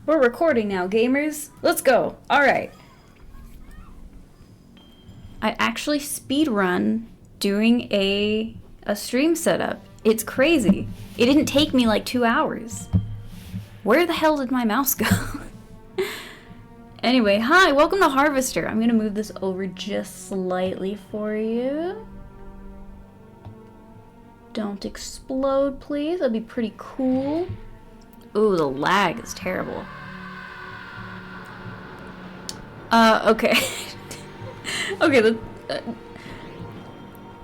We're recording now, gamers. Let's go. Alright. I actually speedrun doing a stream setup. It's crazy. It didn't take me like 2 hours. Where the hell did my mouse go? Anyway, hi, welcome to Harvester. I'm gonna move this over just slightly for you. Don't explode, please. That'd be pretty cool. Ooh, the lag is terrible. Okay. Okay,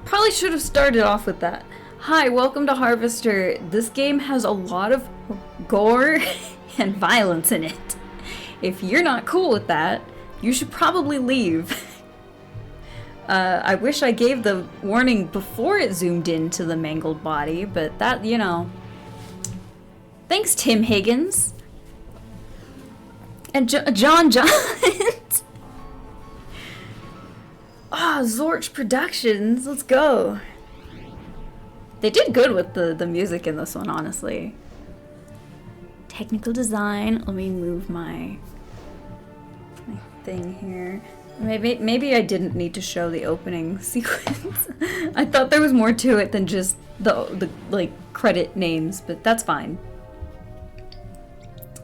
probably should have started off with that. Hi, welcome to Harvester. This game has a lot of gore and violence in it. If you're not cool with that, you should probably leave. I wish I gave the warning before it zoomed into the mangled body, but that, you know. Thanks, Tim Higgins. And John Johns. Ah, Zorch Productions. Let's go. They did good with the music in this one, honestly. Technical design. Let me move my thing here. Maybe I didn't need to show the opening sequence. I thought there was more to it than just the like credit names, but that's fine.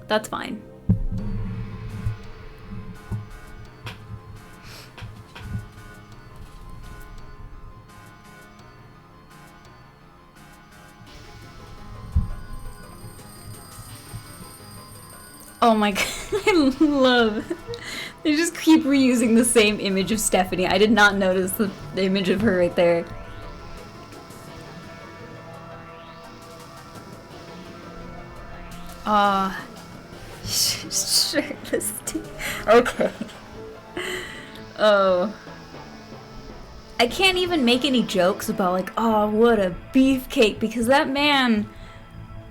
That's fine. Oh my god, I love. They just keep reusing the same image of Stephanie. I did not notice the image of her right there. Shirtless. Okay. Oh. I can't even make any jokes about like, oh, what a beefcake, because that man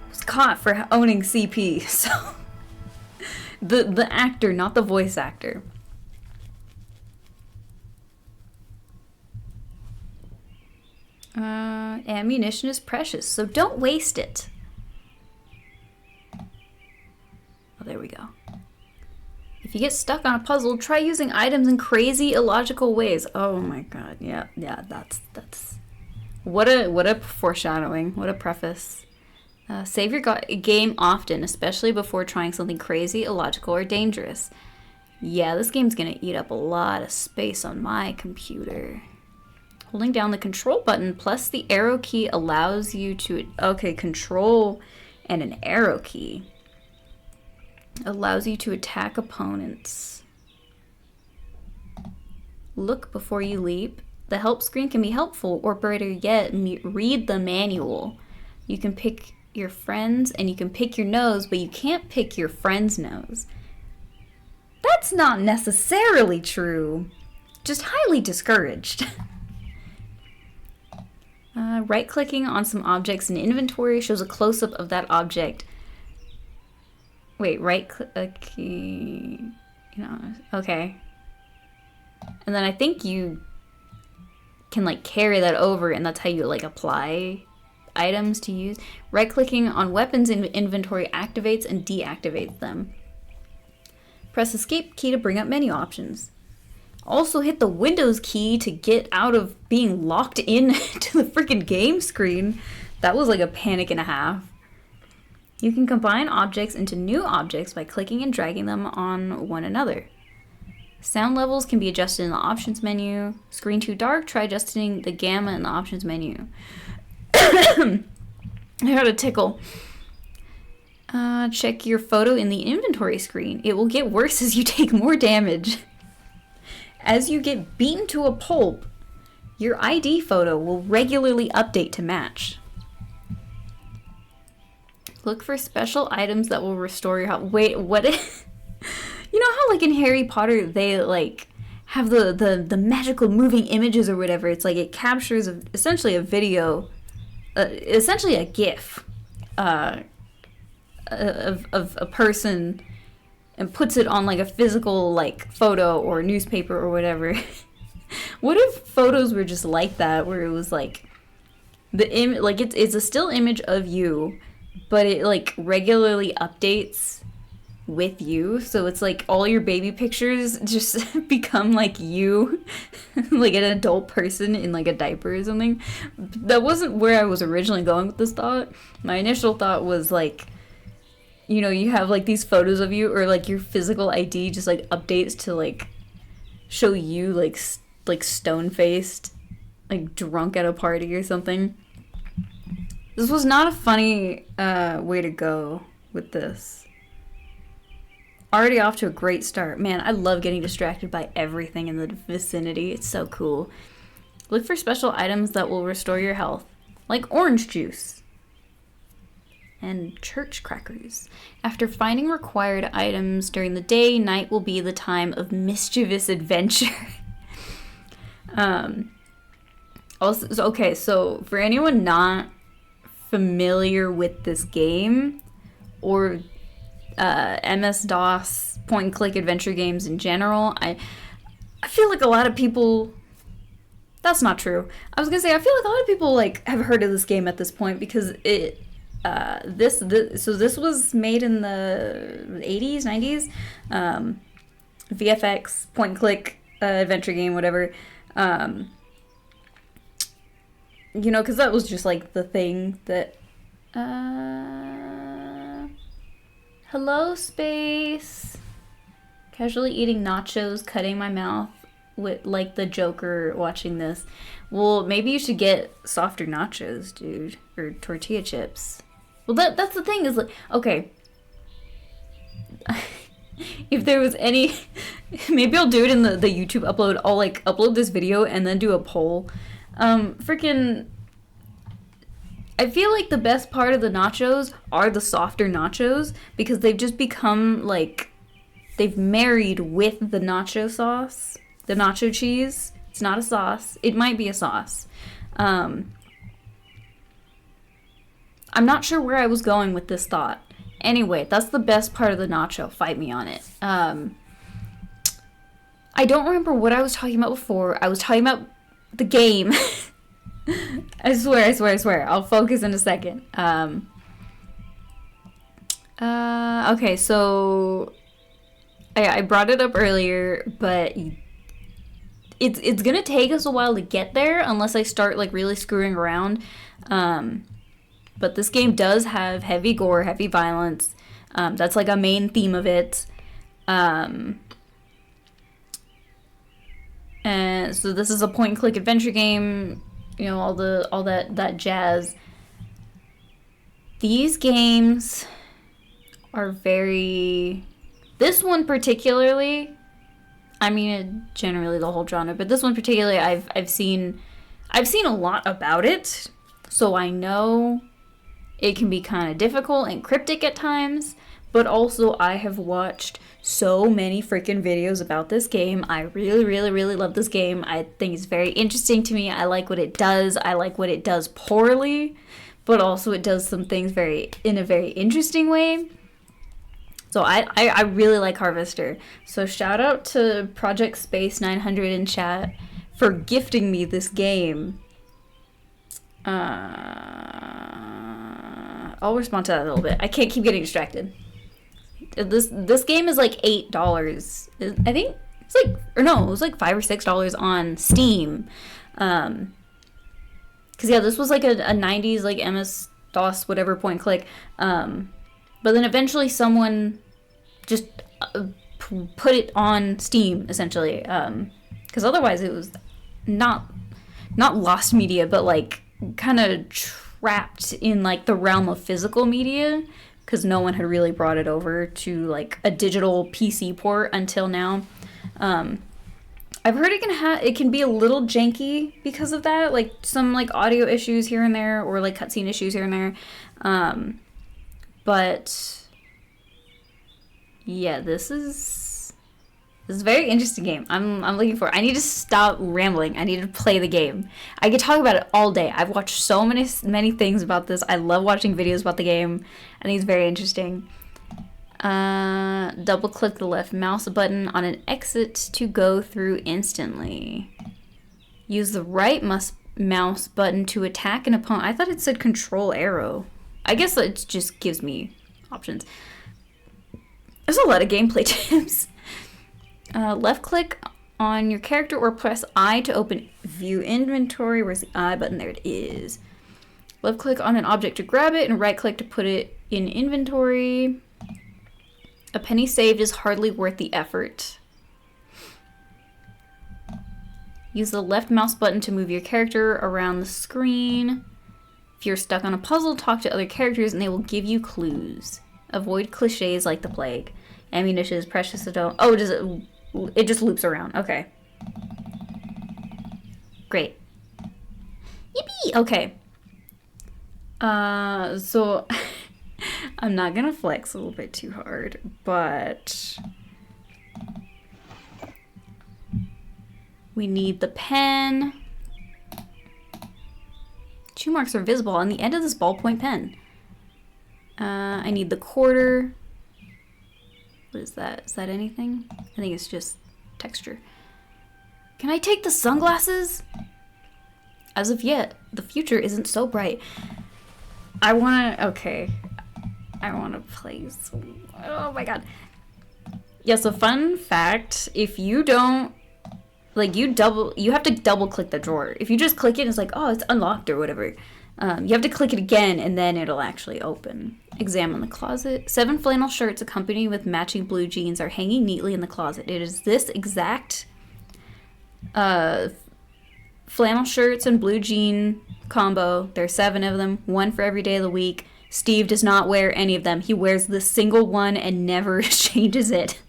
was caught for owning CP, so. The actor, not the voice actor. Ammunition is precious, so don't waste it. Oh, there we go. If you get stuck on a puzzle, try using items in crazy, illogical ways. Oh my god, yeah, that's... What a foreshadowing, what a preface. Save your game often, especially before trying something crazy, illogical, or dangerous. Yeah, this game's gonna eat up a lot of space on my computer. Holding down the control button plus the arrow key allows you to... Okay, control and an arrow key allows you to attack opponents. Look before you leap. The help screen can be helpful, or better yet, read the manual. You can pick your friends and you can pick your nose, but you can't pick your friend's nose. That's not necessarily true. Just highly discouraged. Right-clicking on some objects in inventory shows a close-up of that object. Wait, right-click... You know, okay. And then I think you can, like, carry that over, and that's how you, like, apply items to use. Right-clicking on weapons in inventory activates and deactivates them. Press escape key to bring up menu options. Also hit the Windows key to get out of being locked in to the freaking game screen. That was like a panic and a half. You can combine objects into new objects by clicking and dragging them on one another. Sound levels can be adjusted in the options menu. Screen too dark? Try adjusting the gamma in the options menu. I got a tickle. Check your photo in the inventory screen. It will get worse as you take more damage. As you get beaten to a pulp, your ID photo will regularly update to match. Look for special items that will restore your health. Wait, what? You know how like in Harry Potter they like have the magical moving images or whatever? It's like it captures essentially a video, essentially a GIF of a person, and puts it on like a physical like photo or newspaper or whatever. What if photos were just like that, where it was like the like it's a still image of you, but it like regularly updates with you. So it's like all your baby pictures just become like you, like an adult person in like a diaper or something. That wasn't where I was originally going with this thought. My initial thought was like, you know, you have like these photos of you, or like your physical ID just like updates to like show you like stone faced, like drunk at a party or something. This was not a funny way to go with this. Already off to a great start. Man, I love getting distracted by everything in the vicinity. It's so cool. Look for special items that will restore your health, like orange juice and church crackers. After finding required items during the day, night will be the time of mischievous adventure. So for anyone not familiar with this game, or MS-DOS point-and-click adventure games in general, I feel like a lot of people... That's not true. I was gonna say, I feel like a lot of people like have heard of this game at this point, because it this was made in the 80s, 90s, VFX point-and-click adventure game, whatever. You know, because that was just like the thing that hello, space. Casually eating nachos, cutting my mouth with like the Joker watching this. Well, maybe you should get softer nachos, dude, or tortilla chips. Well, that's the thing is like, okay. If there was any, maybe I'll do it in the YouTube upload. I'll like upload this video and then do a poll. I feel like the best part of the nachos are the softer nachos, because they've just become like, they've married with the nacho sauce, the nacho cheese. It's not a sauce. It might be a sauce. I'm not sure where I was going with this thought. Anyway, that's the best part of the nacho. Fight me on it. I don't remember what I was talking about before. I was talking about the game. I swear. I'll focus in a second. Okay, so I brought it up earlier, but it's gonna take us a while to get there unless I start like really screwing around. But this game does have heavy gore, heavy violence. That's like a main theme of it. And so this is a point-and-click adventure game. You know, all that jazz. These games are very... This one particularly, I mean, generally the whole genre, but this one particularly, I've seen a lot about it, so I know it can be kind of difficult and cryptic at times, but also I have watched so many freaking videos about this game. I really love this game. I think it's very interesting to me. I like what it does. I like what it does poorly, but also it does some things in a very interesting way. So I really like Harvester. So shout out to Project Space 900 in chat for gifting me this game. I'll respond to that in a little bit. I can't keep getting distracted. This game is like $8. I think it's like, or no, it was like $5 or $6 on Steam. Cause yeah, this was like a 90s like MS-DOS whatever point click. But then eventually someone just put it on Steam essentially. Cause otherwise it was not lost media, but like kind of trapped in like the realm of physical media. Because no one had really brought it over to like a digital PC port until now. I've heard it can be a little janky because of that, like some like audio issues here and there, or like cutscene issues here and there. But yeah, this is a very interesting game. I'm looking for it. I need to stop rambling. I need to play the game. I could talk about it all day. I've watched so many things about this. I love watching videos about the game. I think it's very interesting. Double click the left mouse button on an exit to go through instantly. Use the right mouse button to attack an opponent. I thought it said control arrow. I guess it just gives me options. There's a lot of gameplay tips. Left click on your character or press I to open view inventory. Where's the I button? There it is. Left click on an object to grab it and right click to put it in inventory. A penny saved is hardly worth the effort. Use the left mouse button to move your character around the screen. If you're stuck on a puzzle, talk to other characters and they will give you clues. Avoid cliches like the plague. Ammunition is precious, so don't... Oh, does it... It just loops around. Okay. Great. Yippee! Okay. So... I'm not gonna flex a little bit too hard, but... We need the pen. 2 marks are visible on the end of this ballpoint pen. I need the quarter. What is that? Is that anything? I think it's just texture. Can I take the sunglasses? As of yet, the future isn't so bright. I wanna... Okay. I wanna play some... Oh my god. Yeah, so fun fact, if you don't... Like, you have to double click the drawer. If you just click it, it's like, oh, it's unlocked or whatever. You have to click it again, and then it'll actually open. Examine the closet. 7 flannel shirts accompanied with matching blue jeans are hanging neatly in the closet. It is this exact flannel shirts and blue jean combo. There are 7 of them, 1 for every day of the week. Steve does not wear any of them. He wears this single one and never changes it.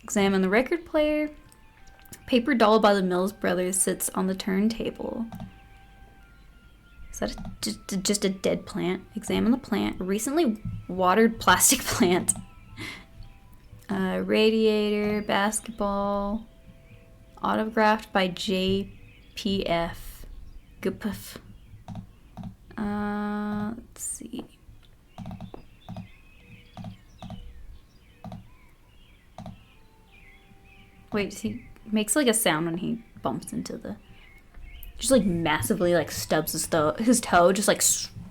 Examine the record player. Paper doll by the Mills Brothers sits on the turntable. Is that just a dead plant? Examine the plant. Recently watered plastic plant. Radiator, basketball. Autographed by JPF. Gupf. Let's see. Wait, he makes like a sound when he bumps into the... Just like massively like stubs his toe, just like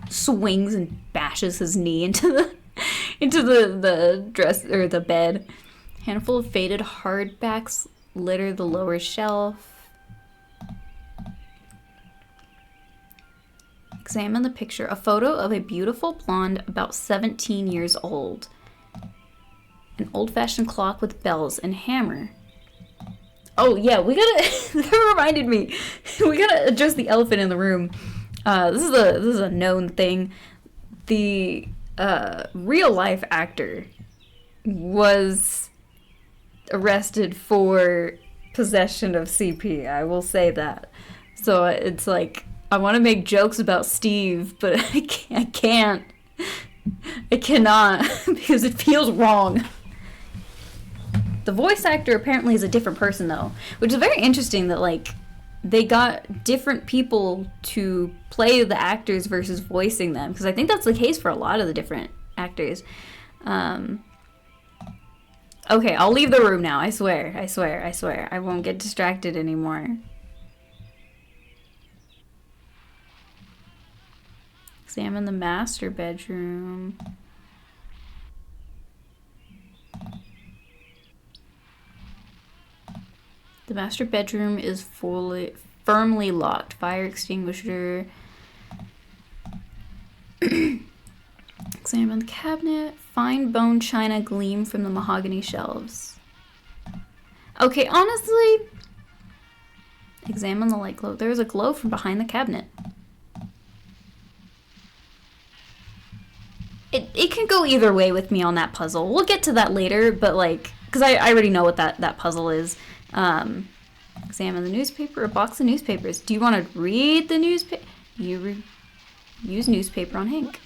swings and bashes his knee into the dress or the bed. Handful of faded hardbacks litter the lower shelf. Examine the picture. A photo of a beautiful blonde about 17 years old. An old-fashioned clock with bells and hammer. Oh yeah, we gotta. That reminded me. We gotta address the elephant in the room. This is a known thing. The real life actor was arrested for possession of CP. I will say that. So it's like I want to make jokes about Steve, but I can't. I cannot because it feels wrong. The voice actor apparently is a different person, though, which is very interesting that, like, they got different people to play the actors versus voicing them, because I think that's the case for a lot of the different actors. Okay, I'll leave the room now. I swear. I won't get distracted anymore. Examine the master bedroom. The master bedroom is firmly locked. Fire extinguisher. Examine the cabinet. Fine bone china gleam from the mahogany shelves. Okay, honestly, examine the light glow. There's a glow from behind the cabinet. It can go either way with me on that puzzle. We'll get to that later, but like, because I already know what that puzzle is. Examine the newspaper, a box of newspapers. Do you want to read the newspaper? Use newspaper on Hank.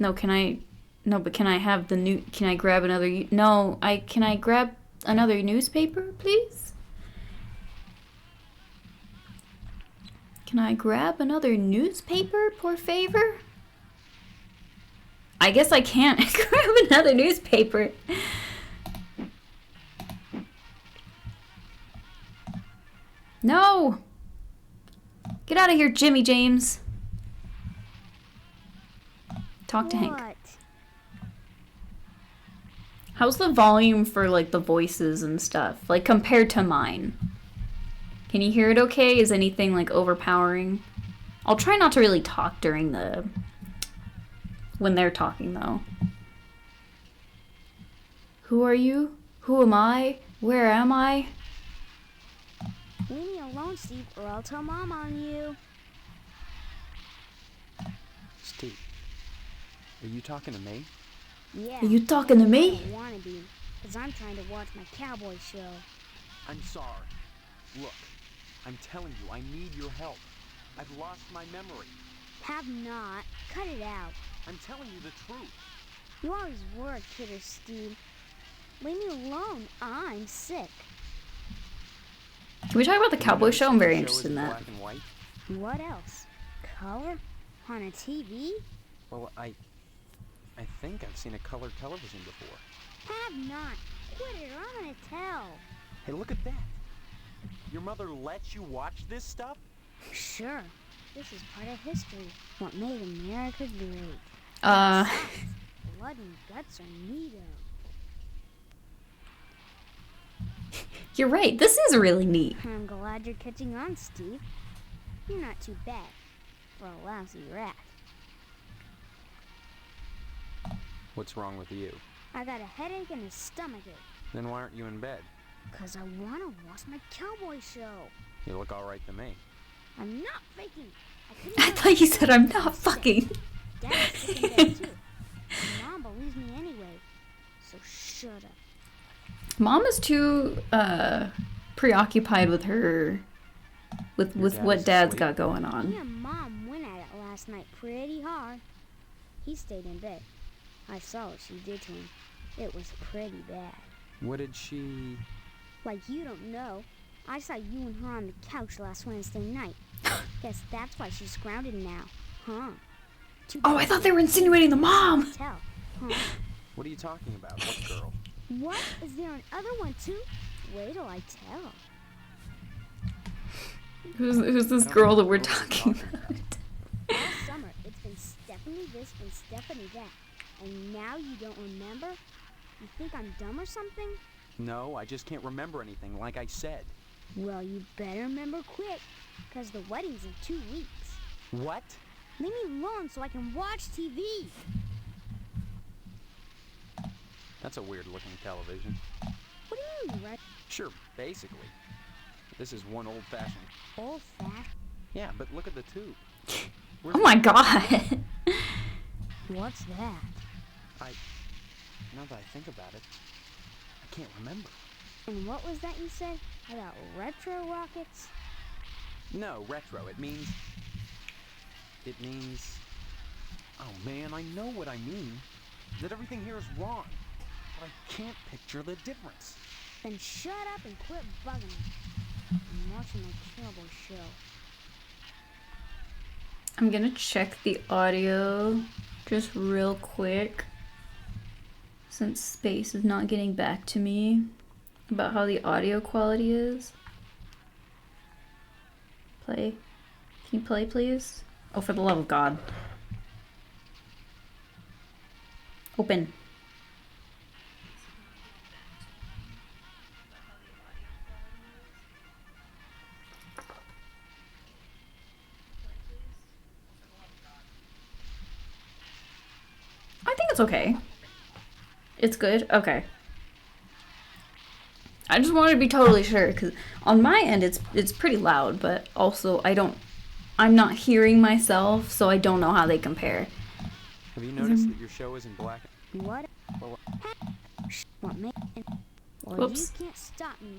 No, but can I have can I grab another, can I grab another newspaper, please? Can I grab another newspaper, por favor? I guess I can't grab another newspaper. No! Get out of here, Jimmy James. Talk to Hank. What? How's the volume for, like, the voices and stuff? Like, compared to mine? Can you hear it okay? Is anything, like, overpowering? I'll try not to really talk during the... when they're talking, though. Who are you? Who am I? Where am I? Leave me alone, Steve, or I'll tell Mom on you. Steve, are you talking to me? Yeah. Are you talking to I me? don't want to be, because I'm trying to watch my cowboy show. I'm sorry. Look, I'm telling you, I need your help. I've lost my memory. Have not. Cut it out. I'm telling you the truth. You always were a kidder, Steve. Leave me alone. I'm sick. Can we talk about the cowboy show? I'm very interested in that. Black and white? What else? Color? On a TV? Well, I think I've seen a colored television before. Have not. Quit it or I'm gonna tell. Hey, look at that. Your mother lets you watch this stuff? Sure. This is part of history. What made America great. Uh, Blood and guts are neato. you're right. This is really neat. I'm glad you're catching on, Steve. You're not too bad for a lousy rat. What's wrong with you? I got a headache and a stomachache. Then why aren't you in bed? 'Cause I want to watch my cowboy show. You look all right to me. I'm not faking. I thought you said I'm not fucking. Dad's sick in bed too. And Mom believes me anyway. So shut up. Mom is too preoccupied with her, with dad what is Dad's asleep? got going Me on. and Mom went at it last night pretty hard. He stayed in bed. I saw what she did to him. It was pretty bad. What did she... Like you don't know. I saw you and her on the couch last Wednesday night. Guess that's why she's grounded now, huh? Oh, I thought they were insinuating the mom. Tell, huh? What are you talking about? What girl? What? Is there another one too? Wait till I tell. Who's this I don't girl that know we're what you're talking talking about? All summer, it's been Stephanie this and Stephanie that. And now you don't remember? You think I'm dumb or something? No, I just can't remember anything, like I said. Well, you better remember quick, 'cause the wedding's in 2 weeks. What? Leave me alone so I can watch TV. That's a weird-looking television. What do you mean, Red? Sure, basically. This is one old-fashioned... Old-fashioned? Yeah, but look at the tube. Oh my god. What's that? Now that I think about it, I can't remember. And what was that you said about retro rockets? No, retro. It means... Oh man, I know what I mean. That everything here is wrong. But I can't picture the difference. Then shut up and quit bugging me. I'm watching my cowboy show. I'm gonna check the audio just real quick, since Space is not getting back to me about how the audio quality is. Play. Can you play, please? Oh, for the love of God. Open. I think it's okay. It's good? Okay. I just wanted to be totally sure, because on my end it's pretty loud, but also I'm not hearing myself, so I don't know how they compare. Have you noticed that your show is in black? What? Well, What, man? Well, Whoops. you can't stop me.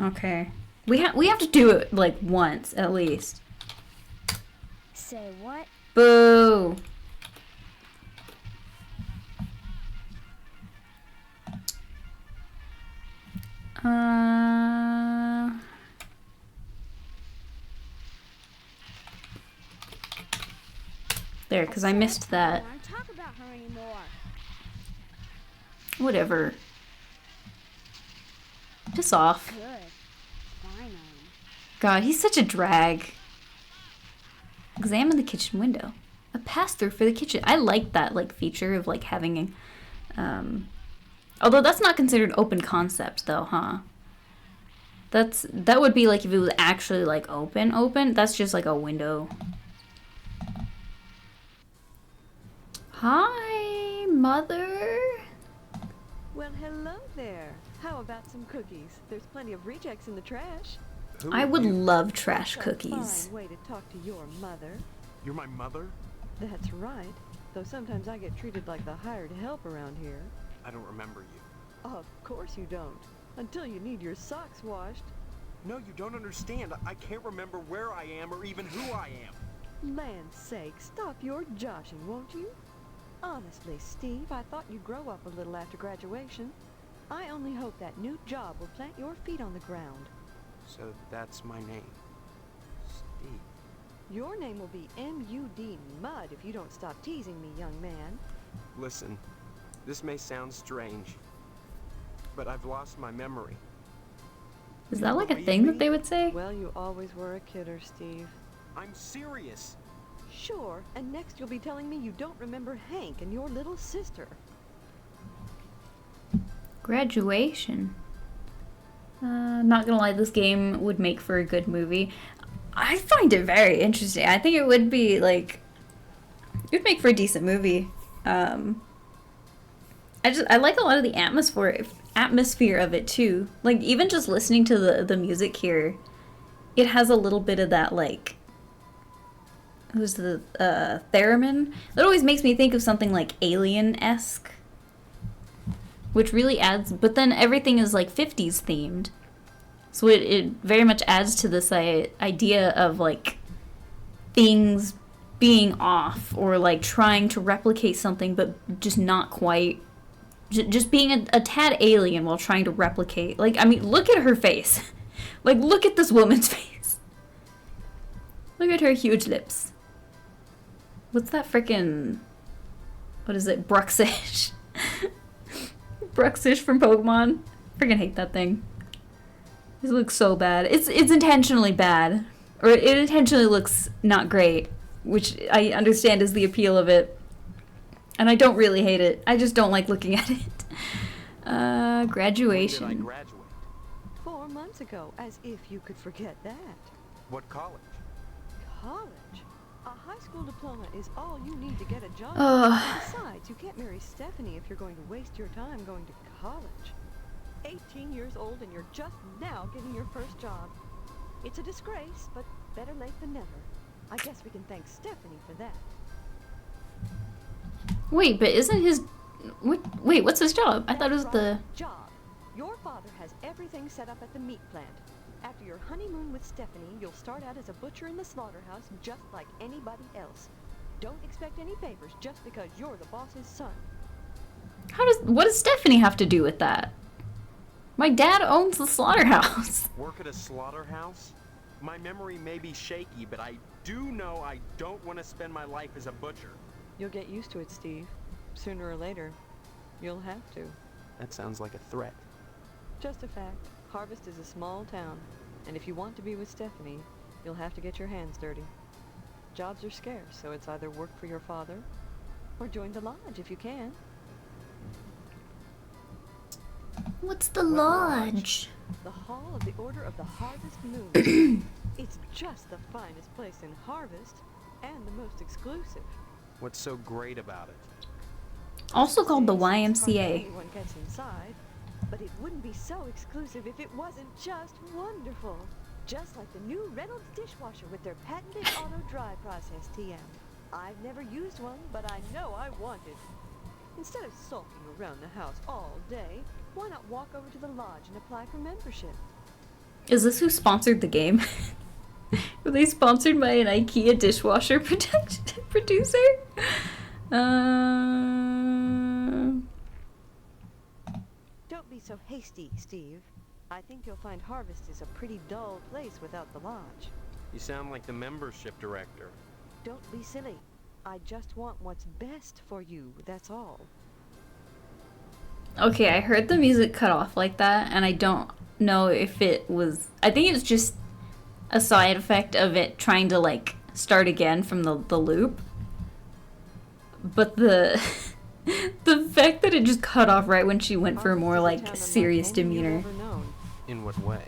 Okay. We have to do it like once at least. Say what? Boo. There, because I missed I that. don't want to talk about her anymore. Whatever. Piss off. Good. Finally. God, he's such a drag. Examine the kitchen window. A pass-through for the kitchen. I like that, like, feature of, like, having, although that's not considered open concept, though, huh? That would be, like, if it was actually, like, open. That's just, like, a window. Hi, Mother. Well, hello there. How about some cookies? There's plenty of rejects in the trash. Who I are would you? love trash That's a cookies. fine way to talk to your mother. You're my mother? That's right. Though sometimes I get treated like the hired help around here. I don't remember you. Of course you don't. Until you need your socks washed. No, you don't understand. I can't remember where I am or even who I am. Land's sake, stop your joshing, won't you? Honestly, Steve, I thought you'd grow up a little after graduation. I only hope that new job will plant your feet on the ground. So that's my name. Steve. Your name will be M.U.D. Mud if you don't stop teasing me, young man. Listen, this may sound strange, but I've lost my memory. Is that like a thing that they would say? Well, you always were a kidder, Steve. I'm serious. Sure, and next you'll be telling me you don't remember Hank and your little sister. Graduation. Not gonna lie, this game would make for a good movie. I find it very interesting. I think it would be like, it would make for a decent movie. I like a lot of the atmosphere of it too. Like even just listening to the music here, it has a little bit of that like, who's the theremin? That always makes me think of something like Alien-esque, which really adds. But then everything is like 50s themed, so it very much adds to this idea of like things being off or like trying to replicate something but just not quite. Just being a tad alien while trying to replicate. Like, I mean, look at her face. Like, look at this woman's face. Look at her huge lips. What's that frickin'... What is it? Bruxish. Bruxish from Pokemon. Freaking hate that thing. This looks so bad. It's intentionally bad. Or it intentionally looks not great. Which I understand is the appeal of it. And I don't really hate it. I just don't like looking at it. Graduation. When did I graduate? 4 months ago, as if you could forget that. What college? College? A high school diploma is all you need to get a job. Ugh. And besides, you can't marry Stephanie if you're going to waste your time going to college. 18 years old and you're just now getting your first job. It's a disgrace, but better late than never. I guess we can thank Stephanie for that. Wait, but isn't his... Wait, what's his job? I thought it was the... Job. Your father has everything set up at the meat plant. After your honeymoon with Stephanie, you'll start out as a butcher in the slaughterhouse just like anybody else. Don't expect any favors just because you're the boss's son. What does Stephanie have to do with that? My dad owns the slaughterhouse. Work at a slaughterhouse? My memory may be shaky, but I do know I don't want to spend my life as a butcher. You'll get used to it, Steve. Sooner or later, you'll have to. That sounds like a threat. Just a fact. Harvest is a small town, and if you want to be with Stephanie, you'll have to get your hands dirty. Jobs are scarce, so it's either work for your father, or join the lodge if you can. What's the lodge? The Hall of the Order of the Harvest Moon. It's just the finest place in Harvest, and the most exclusive. What's so great about it? Also called the Hardly YMCA. anyone gets inside, but it wouldn't be so exclusive if it wasn't just wonderful. Just like the new Reynolds dishwasher with their patented auto dry process TM. I've never used one, but I know I want it. Instead of sulking around the house all day, why not walk over to the lodge and apply for membership? Is this who sponsored the game? Were they sponsored by an IKEA dishwasher producer? Don't be so hasty, Steve. I think you'll find Harvest is a pretty dull place without the lodge. You sound like the membership director. Don't be silly. I just want what's best for you, that's all. Okay, I heard the music cut off like that, and I don't know if it was... I think it's just a side effect of it trying to, like, start again from the loop. But the the fact that it just cut off right when she went for a more like serious demeanor. In what way?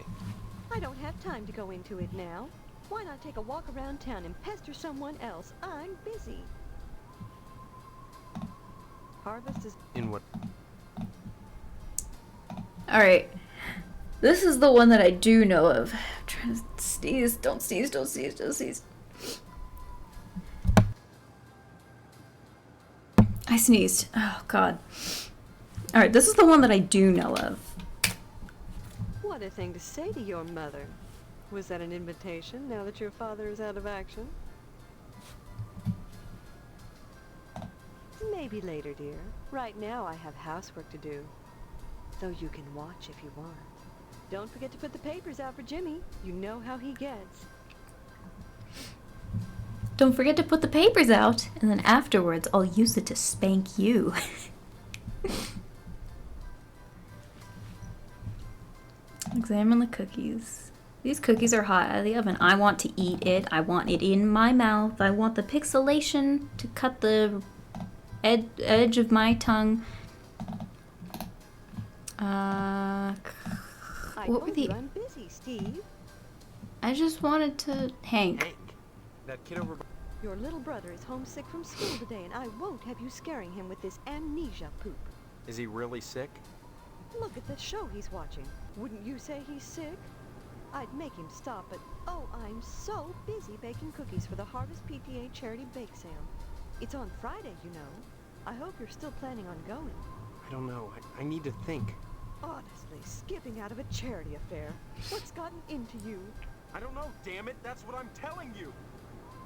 I don't have time to go into it now. Why not take a walk around town and pester someone else? I'm busy. Harvest is In what? Alright. This is the one that I do know of. I'm trying to sneeze. Don't sneeze, don't sneeze, don't sneeze. I sneezed. Oh, God. Alright, this is the one that I do know of. what a thing to say to your mother. Was that an invitation now that your father is out of action? Maybe later, dear. Right now I have housework to do. Though you can watch if you want. Don't forget to put the papers out for Jimmy. You know how he gets. Don't forget to put the papers out, and then afterwards I'll use it to spank you. Examine the cookies. These cookies are hot out of the oven. I want to eat it. I want it in my mouth. I want the pixelation to cut the edge of my tongue. What were the... I'm busy, Steve. I just wanted to... Hank. That kid over... Your little brother is homesick from school today, and I won't have you scaring him with this amnesia poop. Is he really sick? Look at the show he's watching. Wouldn't you say he's sick? I'd make him stop, but oh, I'm so busy baking cookies for the Harvest PTA Charity Bake Sale. It's on Friday, you know. I hope you're still planning on going. I don't know. I need to think. Honestly, skipping out of a charity affair. What's gotten into you? I don't know, damn it. That's what I'm telling you.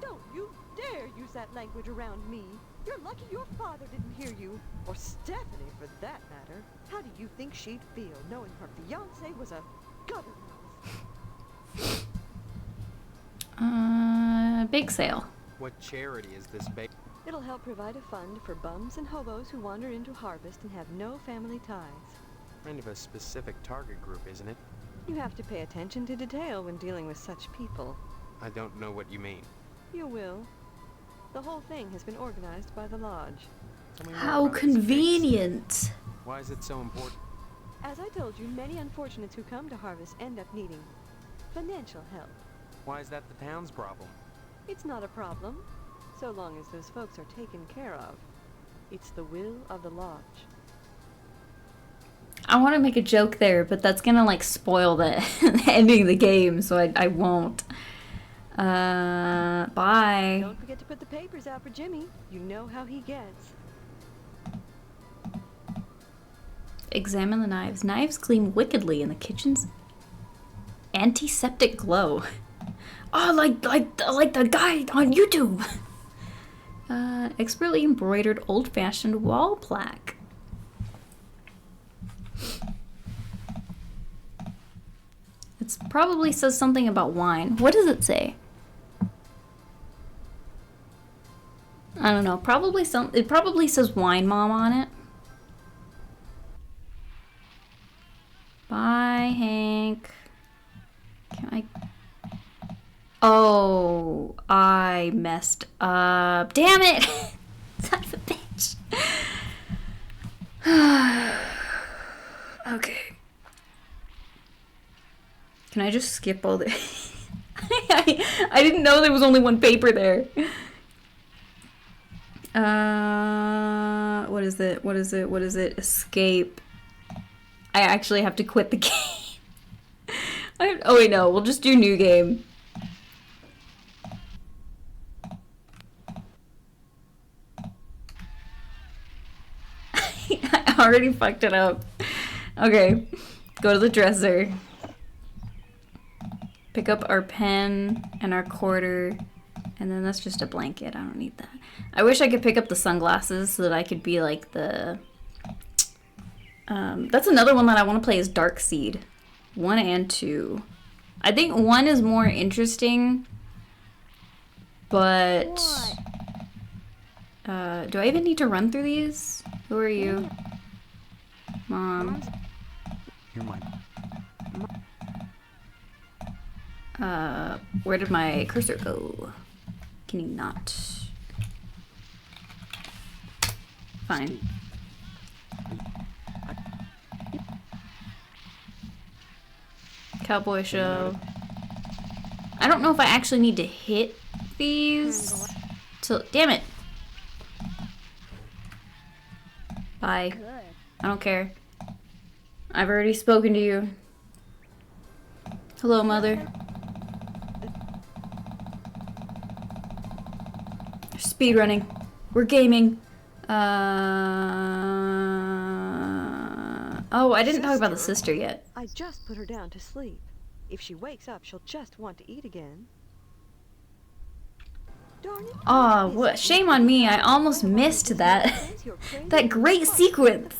Don't you dare use that language around me. You're lucky your father didn't hear you. Or Stephanie, for that matter. How do you think she'd feel knowing her fiancé was a guttermouth? Big sale. What charity is this It'll help provide a fund for bums and hobos who wander into Harvest and have no family ties. Kind of a specific target group, isn't it? You have to pay attention to detail when dealing with such people. I don't know what you mean. You will. The whole thing has been organized by the lodge. Tell me more How about this case. convenient. Why is it so important? As I told you, many unfortunates who come to Harvest end up needing financial help. Why is that the town's problem? It's not a problem, so long as those folks are taken care of. It's the will of the lodge. I want to make a joke there, but that's gonna like spoil the ending of the game, so I won't. Bye. Don't forget to put the papers out for Jimmy. You know how he gets. Examine the knives. Knives gleam wickedly in the kitchen's antiseptic glow. Oh, like the guy on YouTube. Expertly embroidered old-fashioned wall plaque. It probably says something about wine. What does it say? I don't know. It probably says Wine Mom on it. Bye, Hank. Can I... Oh, I messed up. Damn it! Son of a bitch. Okay. Can I just skip all the... I didn't know there was only one paper there. What is it? What is it? What is it? Escape. I actually have to quit the game. Oh wait, no. We'll just do new game. I already fucked it up. Okay. Go to the dresser. Pick up our pen and our quarter. And then that's just a blanket. I don't need that. I wish I could pick up the sunglasses so that I could be like the... that's another one that I want to play is Dark Seed. 1 and 2. I think 1 is more interesting. But... do I even need to run through these? Who are you? Mom. You're mine. Where did my cursor go? Can you not? Fine. Steve, Cowboy show. I don't know if I actually need to hit these. Damn it. Bye. Good. I don't care. I've already spoken to you. Hello, mother. Speed running. We're gaming. Oh, I didn't talk about the sister yet. I just put her down to sleep. If she wakes up, she'll just want to eat again. Darn it. Aw, what? Shame on me. I almost missed that. That great sequence.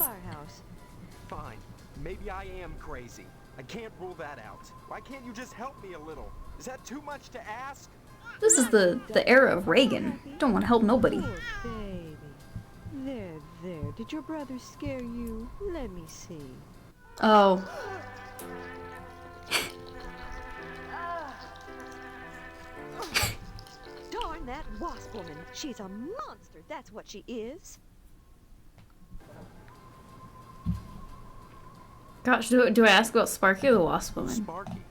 fine. Maybe I am crazy. I can't rule that out. Why can't you just help me a little? Is that too much to ask? This is the era of Reagan. Don't want to help nobody. Poor baby. There. Did your brother scare you? Let me see. Oh. Darn that wasp woman. She's a monster. That's what she is. Gosh, do I ask about Sparky or the Wasp Woman? Sparky.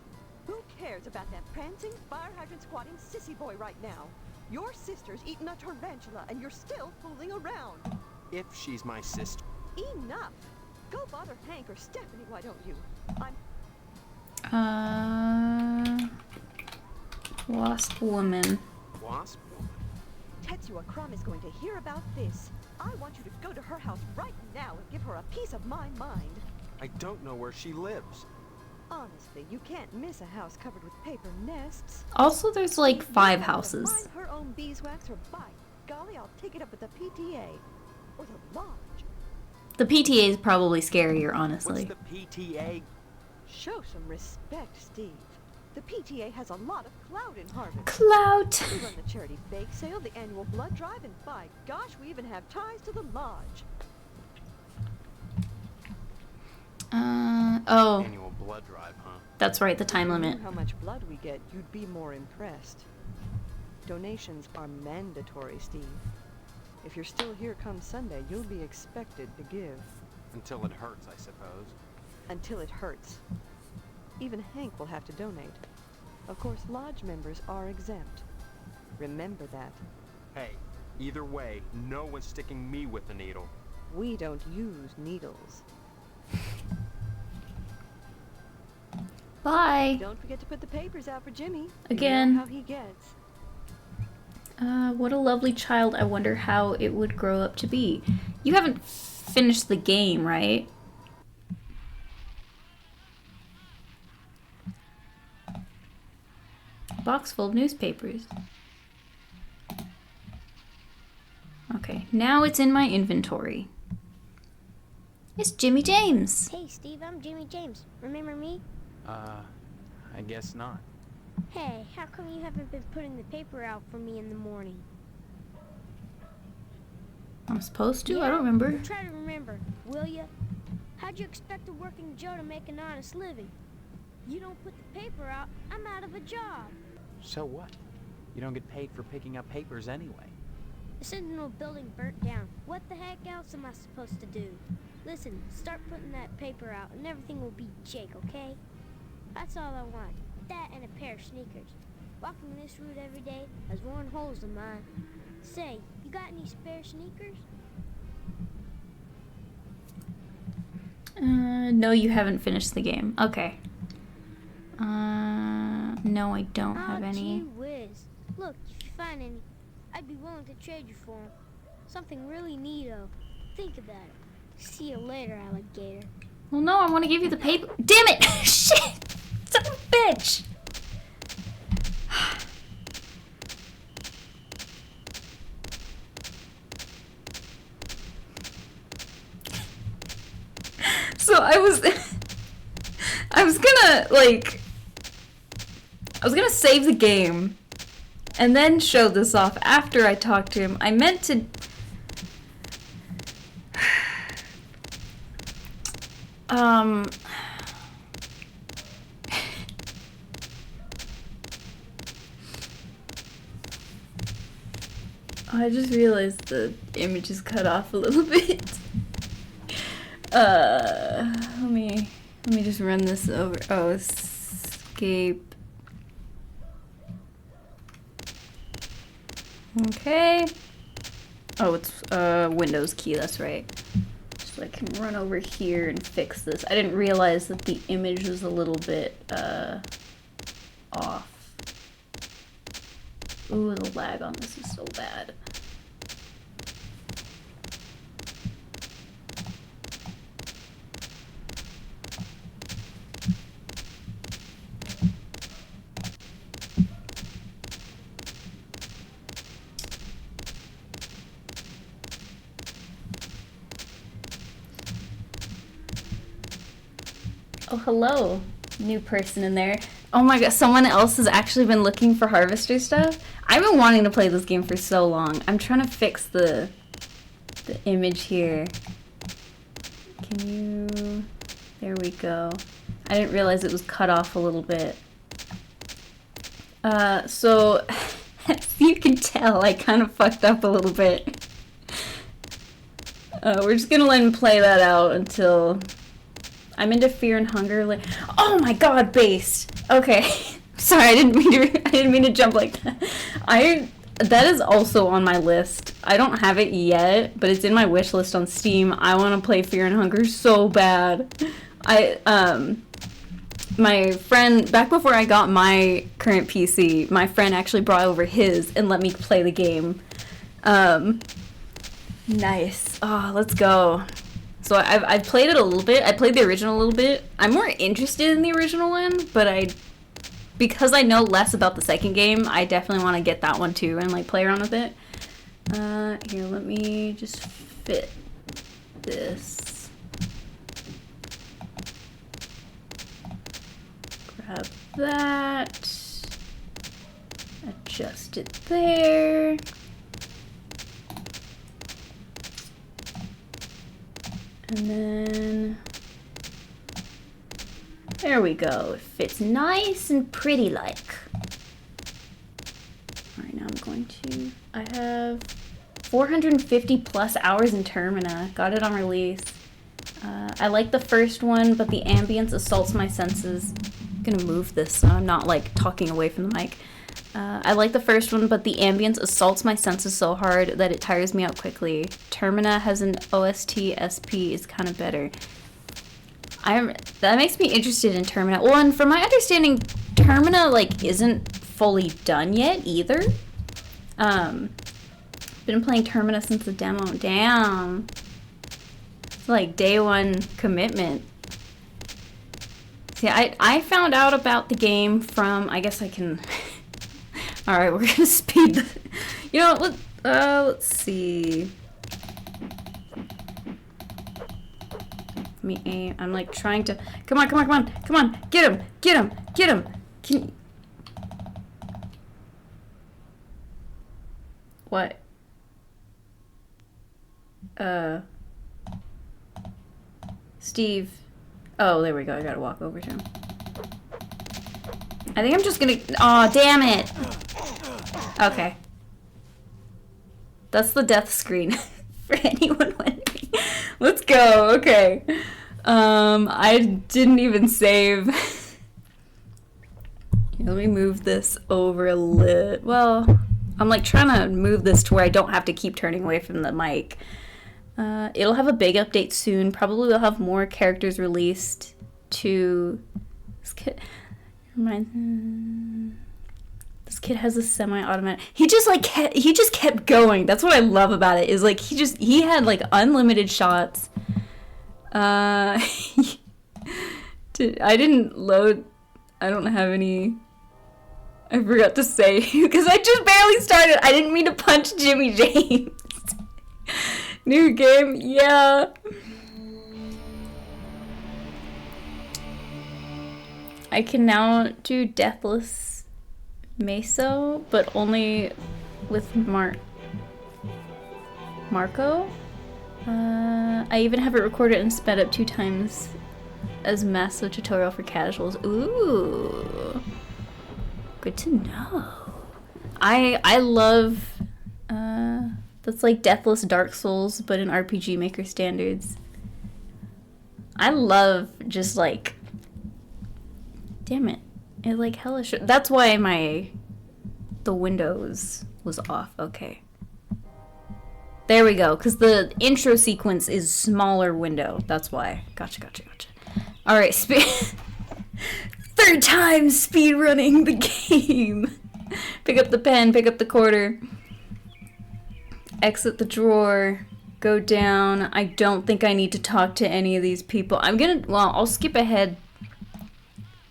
Who cares about that prancing, fire hydrant squatting sissy boy right now? Your sister's eating a tarantula and you're still fooling around. If she's my sister. Enough. Go bother Hank or Stephanie, why don't you? Wasp Woman. Wasp? Tetsuya Crumb is going to hear about this. I want you to go to her house right now and give her a piece of my mind. I don't know where she lives. Honestly, you can't miss a house covered with paper nests. Also, there's like 5 houses. Find her own beeswax or by golly, I'll take it up with the PTA or the lodge. The PTA is probably scarier, honestly. What's the PTA? Show some respect, Steve. The PTA has a lot of clout in Harvard. Clout! We run the charity bake sale, the annual blood drive, and by gosh, we even have ties to the lodge. Oh, Annual blood drive, huh? that's right, the time If you limit. knew how much blood we get, you'd be more impressed. Donations are mandatory, Steve. If you're still here come Sunday, you'll be expected to give. Until it hurts, I suppose. Until it hurts. Even Hank will have to donate. Of course, lodge members are exempt. Remember that. Hey, either way, no one's sticking me with the needle. We don't use needles. Bye! Don't forget to put the papers out for Jimmy. Again. You know how he gets. What a lovely child. I wonder how it would grow up to be. You haven't finished the game, right? Box full of newspapers. Okay, now it's in my inventory. It's Jimmy James. Hey, Steve, I'm Jimmy James. Remember me? I guess not. Hey, how come you haven't been putting the paper out for me in the morning? I'm supposed to? I Yeah, don't remember. Try to remember, will ya? How'd you expect a working Joe to make an honest living? You don't put the paper out, I'm out of a job. So what? You don't get paid for picking up papers anyway. The Sentinel building burnt down. What the heck else am I supposed to do? Listen, start putting that paper out and everything will be Jake, okay? That's all I want. That and a pair of sneakers. Walking this route every day has worn holes in mine. Say, you got any spare sneakers? No, you haven't finished the game. Okay. No, I don't have any. Gee whiz. Look, if you find any, I'd be willing to trade you for them. Something really neato. Think about it. See you later, alligator. Well, no, I want to give you the paper. Damn it! Shit! Son of a bitch! So I was gonna save the game and then show this off after I talked to him. I meant to I just realized the image is cut off a little bit. Let me just run this over. Oh, escape. Okay. Oh, it's Windows key, that's right. So I can run over here and fix this. I didn't realize that the image was a little bit off. Ooh, the lag on this is so bad. Oh, hello, new person in there. Oh my god, someone else has actually been looking for Harvester stuff. I've been wanting to play this game for so long. I'm trying to fix the image here. Can you... There we go. I didn't realize it was cut off a little bit. So, as you can tell, I kind of fucked up a little bit. We're just gonna let him play that out until... I'm into Fear and Hunger. Like, oh my god, based. Okay, sorry, I didn't mean to jump like that. That is also on my list. I don't have it yet, but it's in my wish list on Steam. I want to play Fear and Hunger so bad. My friend, back before I got my current PC, my friend actually brought over his and let me play the game. Nice. Oh, let's go. So I've played it a little bit. I played the original a little bit. I'm more interested in the original one, but because I know less about the second game, I definitely want to get that one too and like play around with it. Here, let me just fit this. Grab that. Adjust it there. And then, there we go. It fits nice and pretty like. Alright, now I'm going to, I have 450 plus hours in Termina. Got it on release. I like the first one, but the ambience assaults my senses. I'm gonna move this so I'm not like talking away from the mic. I like the first one, but the ambience assaults my senses so hard that it tires me out quickly. Termina has an OST SP is kind of better. That makes me interested in Termina. Well, and from my understanding, Termina like isn't fully done yet either. Been playing Termina since the demo. Damn. It's like day one commitment. See, I found out about the game from, I guess I can... Alright, we're gonna speed the... You know what, let's see. Let me aim. I'm like trying to... Come on, come on, come on, come on! Get him! Get him! Get him! Can you... What? Steve. Oh, there we go. I gotta walk over to him. I think I'm just gonna... Aw, damn it! Okay. That's the death screen for anyone wondering. Let's go. Okay. I didn't even save. Let me move this over a little. Well, I'm like trying to move this to where I don't have to keep turning away from the mic. It'll have a big update soon. Probably we'll have more characters released to... This kid has a semi-automatic. He just kept going. That's what I love about it. Is like he had like unlimited shots. I didn't load. I don't have any. I forgot to say because I just barely started. I didn't mean to punch Jimmy James. New game, yeah. I can now do Deathless Meso, but only with Marco. I even have it recorded and sped up 2 times as massive tutorial for casuals. Ooh, good to know. I love That's like Deathless Dark Souls, but in RPG Maker standards. I love just like... Damn it. It like hella that's why the Windows was off. Okay. There we go, because the intro sequence is smaller window. That's why. Gotcha. Alright, third time speed running the game. Pick up the pen, pick up the quarter. Exit the drawer. Go down. I don't think I need to talk to any of these people. I'll skip ahead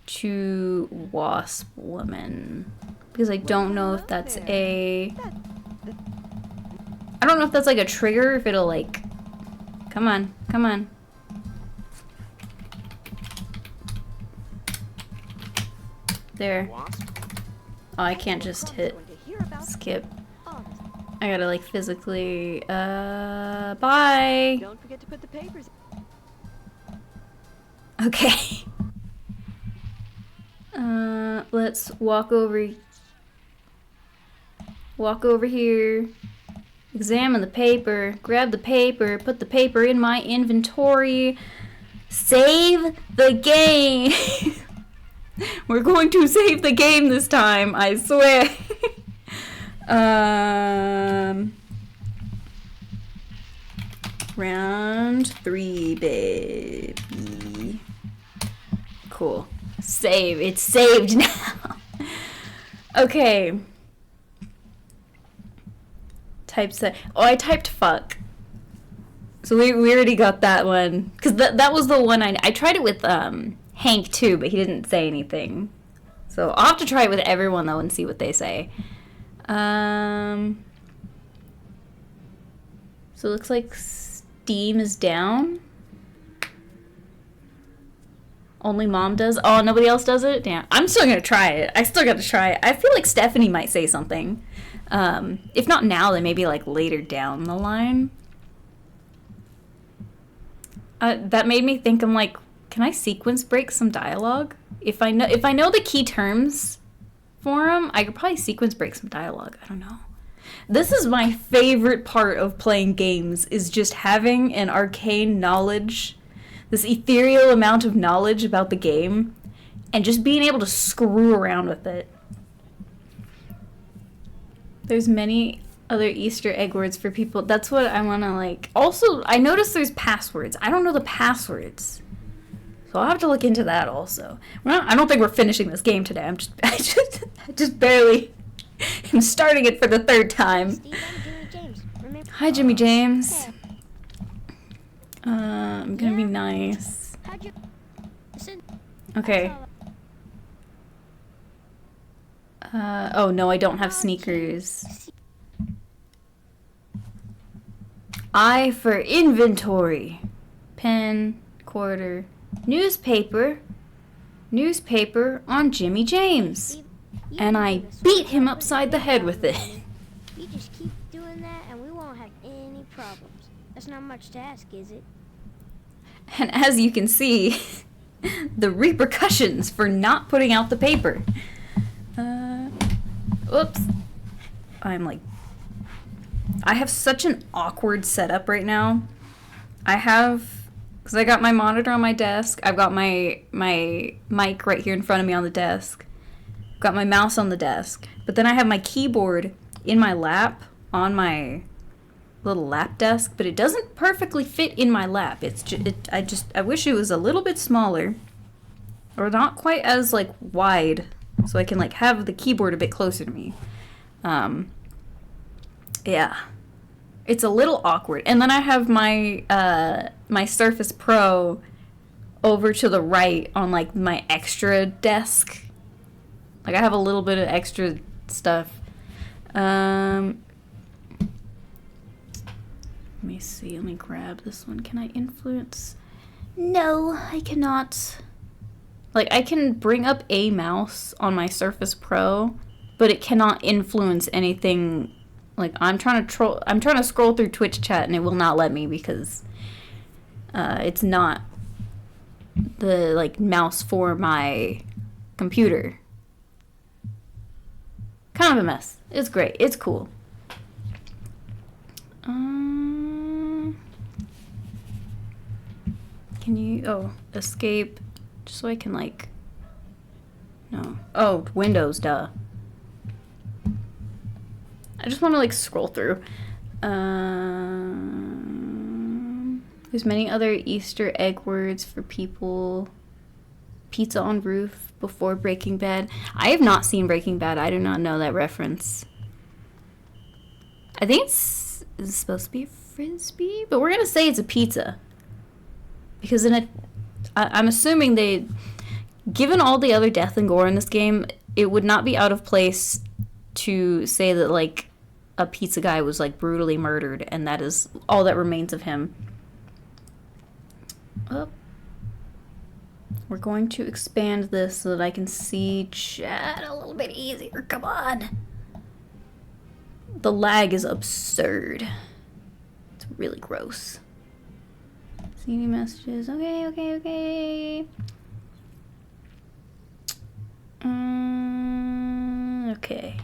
to Wasp Woman. Because I don't know if that's I don't know if that's like a trigger, if it'll like... Come on. There. Oh, I can't just hit skip. I gotta like physically, bye! Don't forget to put the papers... Okay. Let's walk over here. Examine the paper, grab the paper, put the paper in my inventory. Save the game! We're going to save the game this time, I swear. Round 3, baby. Cool. Save. It's saved now. Okay. I typed fuck. So we already got that one. Because that was the one I tried it with Hank too, but he didn't say anything. So I'll have to try it with everyone though and see what they say. So it looks like Steam is down. Only mom does? Oh, nobody else does it? Damn. I'm still gonna try it. I still gotta try it. I feel like Stephanie might say something. If not now, then maybe like later down the line. That made me think, I'm like, can I sequence break some dialogue? If I know the key terms for them, I could probably sequence break some dialogue. I don't know. This is my favorite part of playing games, is just having an arcane knowledge, this ethereal amount of knowledge about the game, and just being able to screw around with it. There's many other Easter egg words for people. That's what I want to like. Also, I noticed there's passwords. I don't know the passwords. So I'll have to look into that also. I don't think we're finishing this game today. I just barely am starting it for the third time. Steve, I'm Jimmy James. Remember? Hi, Jimmy James. Hey. I'm gonna be nice. How'd you... Listen, Okay. Oh no, I don't have sneakers. I for inventory. Pen, quarter, newspaper on Jimmy James. Steve, you And can I do this. beat him upside the head with it. You just keep doing that and we won't have any problems. That's not much to ask, is it? And as you can see, the repercussions for not putting out the paper. Whoops. I have such an awkward setup right now. Because I got my monitor on my desk. I've got my mic right here in front of me on the desk. Got my mouse on the desk. But then I have my keyboard in my lap on my little lap desk, but it doesn't perfectly fit in my lap. I wish it was a little bit smaller, or not quite as like wide, so I can like have the keyboard a bit closer to me. Yeah, it's a little awkward. And then I have my my Surface Pro over to the right on like my extra desk. Like I have a little bit of extra stuff. Let me see. Let me grab this one. Can I influence? No, I cannot. Like, I can bring up a mouse on my Surface Pro, but it cannot influence anything. Like, I'm trying to scroll through Twitch chat, and it will not let me because it's not the, like, mouse for my computer. Kind of a mess. It's great. It's cool. Can you... Oh, escape. Just so I can, like... No. Oh, Windows, duh. I just want to, like, scroll through. There's many other Easter egg words for people. Pizza on roof before Breaking Bad. I have not seen Breaking Bad. I do not know that reference. I think is it supposed to be a frisbee, but we're gonna say it's a pizza because I'm assuming they, given all the other death and gore in this game, it would not be out of place to say that like a pizza guy was like brutally murdered, and that is all that remains of him. Oh. We're going to expand this so that I can see chat a little bit easier. Come on. The lag is absurd. It's really gross. See any messages? Okay. Okay.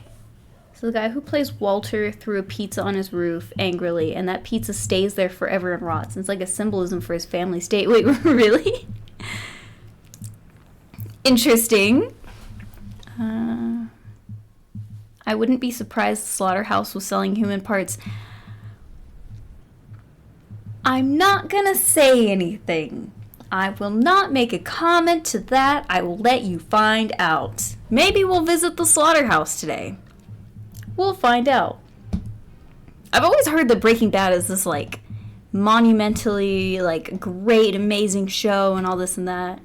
So the guy who plays Walter threw a pizza on his roof angrily, and that pizza stays there forever and rots. And it's like a symbolism for his family state. Wait, really? Interesting. I wouldn't be surprised the slaughterhouse was selling human parts. I'm not gonna say anything. I will not make a comment to that. I will let you find out. Maybe we'll visit the slaughterhouse today. We'll find out. I've always heard that Breaking Bad is this like monumentally like great, amazing show and all this and that.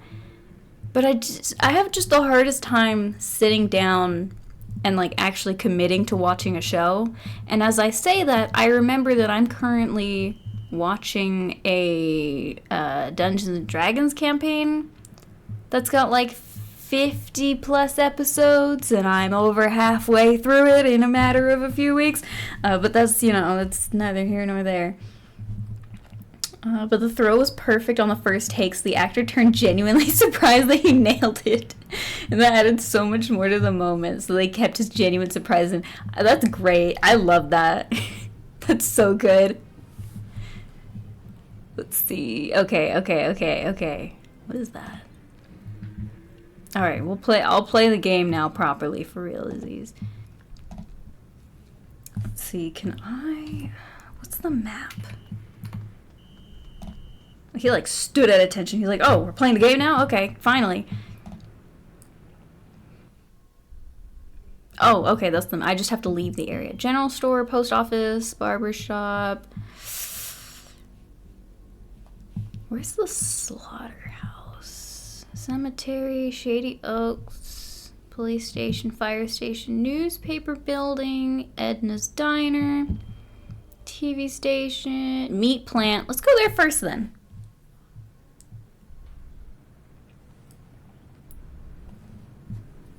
But I have just the hardest time sitting down and like actually committing to watching a show. And as I say that, I remember that I'm currently watching a Dungeons and Dragons campaign that's got like 50 plus episodes, and I'm over halfway through it in a matter of a few weeks. But that's, you know, it's neither here nor there. But the throw was perfect on the first take, so the actor turned genuinely surprised that he nailed it. And that added so much more to the moment, so they kept his genuine surprise. And that's great. I love that. That's so good. Let's see. Okay. What is that? Alright, I'll play the game now properly, for realsies. Let's see, what's the map? He like stood at attention. He's like, oh, we're playing the game now? Okay, finally. Oh, okay, that's them. I just have to leave the area. General store, post office, barber shop. Where's the slaughterhouse? Cemetery, Shady Oaks, police station, fire station, newspaper building, Edna's Diner, TV station, meat plant. Let's go there first then.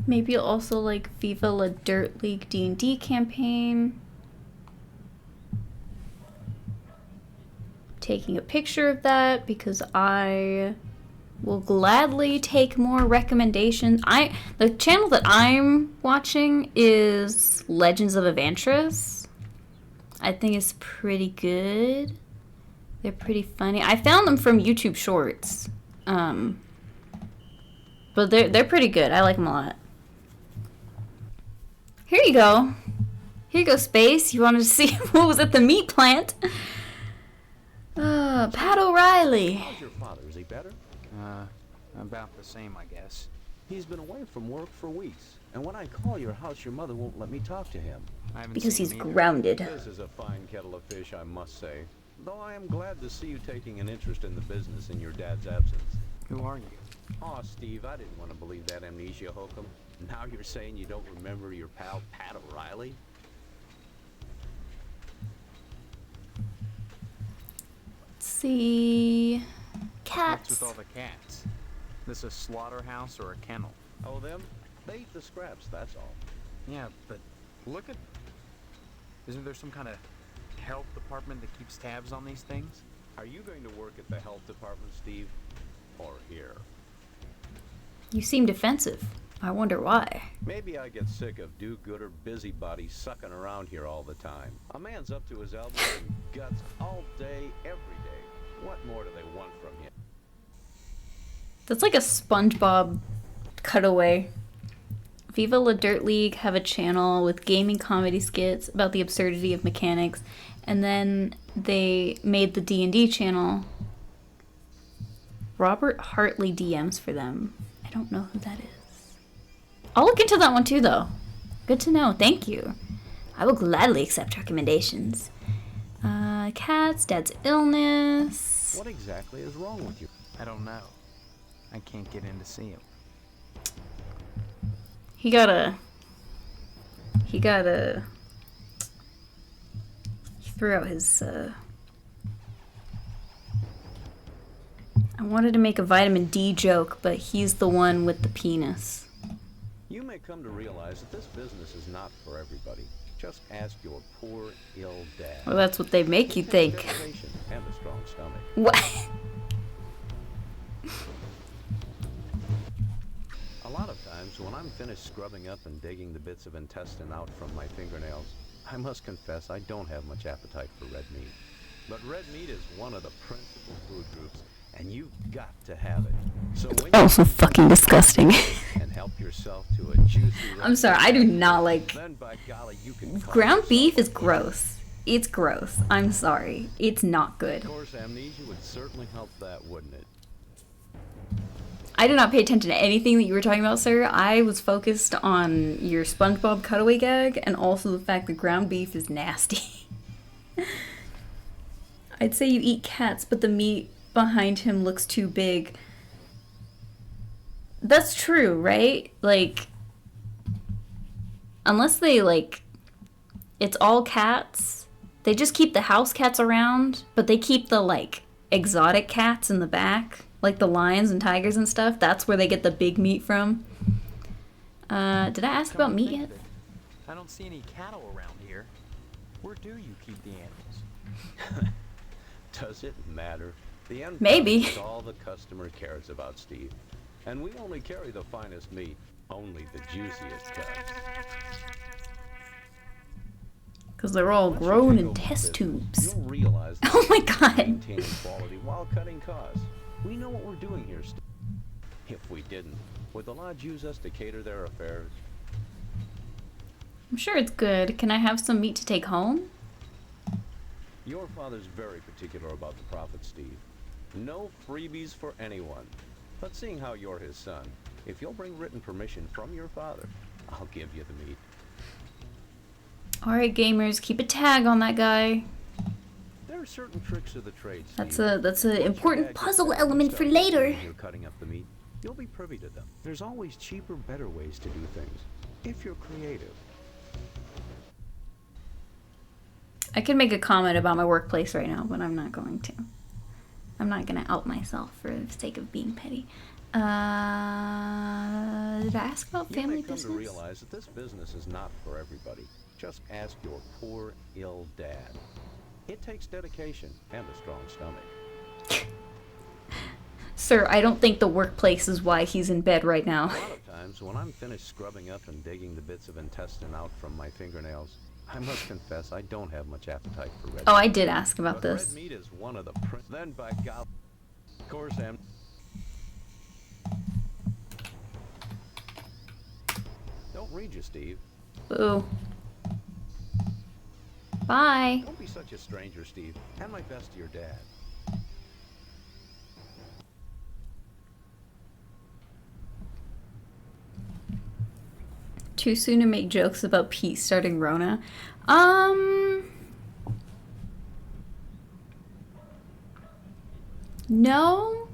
Maybe also like Viva La Dirt League D&D campaign. Taking a picture of that because I will gladly take more recommendations. The channel that I'm watching is Legends of Evantris. I think it's pretty good. They're pretty funny. I found them from YouTube Shorts. But they're pretty good. I like them a lot. Here you go. Here you go, Space. You wanted to see what was at the meat plant. Pat O'Reilly. How's your father? Is he better? About the same, I guess. He's been away from work for weeks. And when I call your house, your mother won't let me talk to him. I haven't Because seen he's him either. grounded. This is a fine kettle of fish, I must say. Though I am glad to see you taking an interest in the business in your dad's absence. Who are you? Aw, Steve, I didn't want to believe that amnesia hokum. Now you're saying you don't remember your pal Pat O'Reilly? Let's see. Cats. What's with all the cats? This a slaughterhouse or a kennel? Oh, them? They eat the scraps, that's all. Yeah, but look at... Isn't there some kind of health department that keeps tabs on these things? Are you going to work at the health department, Steve? Or here? You seem defensive. I wonder why. Maybe I get sick of do-gooder busybodies sucking around here all the time. A man's up to his elbows in guts all day, every day. What more do they want from him? That's like a SpongeBob cutaway. Viva La Dirt League have a channel with gaming comedy skits about the absurdity of mechanics, and then they made the D&D channel. Robert Hartley DMs for them. I don't know who that is. I'll look into that one too, though. Good to know. Thank you. I will gladly accept recommendations. Cats, Dad's illness. What exactly is wrong with you? I don't know. I can't get in to see him. He threw out his, I wanted to make a vitamin D joke, but he's the one with the penis. You may come to realize that this business is not for everybody. Just ask your poor, ill dad. Well, that's what they make you It takes think. dedication and a strong stomach. What? A lot of times, when I'm finished scrubbing up and digging the bits of intestine out from my fingernails, I must confess I don't have much appetite for red meat. But red meat is one of the principal food groups, and you've got to have it. So when Also fucking disgusting. and help yourself to a juicy I'm sorry, I do not like... then by golly, you can call Ground yourself beef a is gross. It's gross. I'm sorry. It's not good. Of course, amnesia would certainly help that, wouldn't it? I did not pay attention to anything that you were talking about, sir. I was focused on your SpongeBob cutaway gag and also the fact that ground beef is nasty. I'd say you eat cats, but the meat behind him looks too big. That's true, right? Like, unless they, like, it's all cats. They just keep the house cats around, but they keep the, like, exotic cats in the back. Like the lions and tigers and stuff. That's where they get the big meat from. Did I ask Come about to meat think yet? of it, I don't see any cattle around here. Where do you keep the animals? Does it matter? The end Maybe. product is all the customer cares about, Steve. And we only carry the finest meat, only the juiciest cuts. Because they're all Once you grown take in over the test business, tubes. You'll realize that Oh my we're god. maintaining quality while cutting costs. We know what we're doing here, Steve. If we didn't, would the lodge use us to cater their affairs? I'm sure it's good. Can I have some meat to take home? Your father's very particular about the profit, Steve. No freebies for anyone. But seeing how you're his son, if you'll bring written permission from your father, I'll give you the meat. Alright, gamers, keep a tag on that guy. There are certain tricks of the trade, Steve. That's a Once your important dad gets puzzle back element and for starts later. when you're cutting up the meat, you'll be privy to them. There's always cheaper, better ways to do things, if you're creative. I could make a comment about my workplace right now, but I'm not going to. I'm not going to out myself for the sake of being petty. Did I ask about You family may come business? to realize that this business is not for everybody. Just ask your poor, ill dad. It takes dedication and a strong stomach. Sir, I don't think the workplace is why he's in bed right now. A lot of times, when I'm finished scrubbing up and digging the bits of intestine out from my fingernails, I must confess I don't have much appetite for red Oh, meat. I did ask about But this. red meat is one of the then by golly, of course, don't read you, Steve. Ooh. Bye. Don't be such a stranger, Steve. And my best to your dad. Too soon to make jokes about Pete starting Rona. No.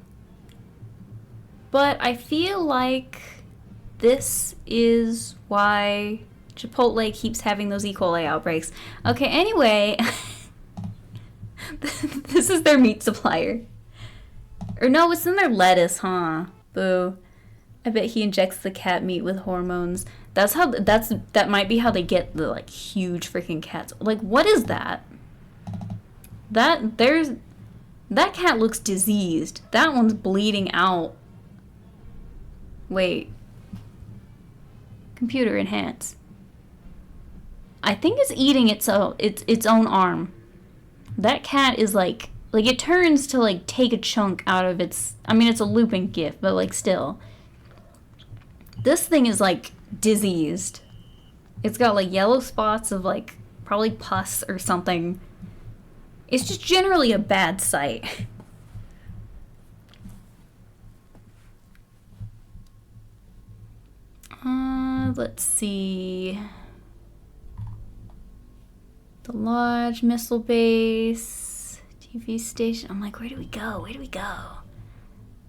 But I feel like this is why Chipotle keeps having those E. coli outbreaks. Okay, anyway. This is their meat supplier. Or no, it's in their lettuce, huh? Boo. I bet he injects the cat meat with hormones. That might be how they get the like huge freaking cats. Like, what is that? That cat looks diseased. That one's bleeding out. Wait. Computer enhance. I think it's eating its own arm. That cat is like it turns to like take a chunk out of its. I mean, it's a looping gift, but like still, this thing is like diseased. It's got like yellow spots of like probably pus or something. It's just generally a bad sight. Let's see. The lodge, missile base, TV station. I'm like, where do we go? Where do we go?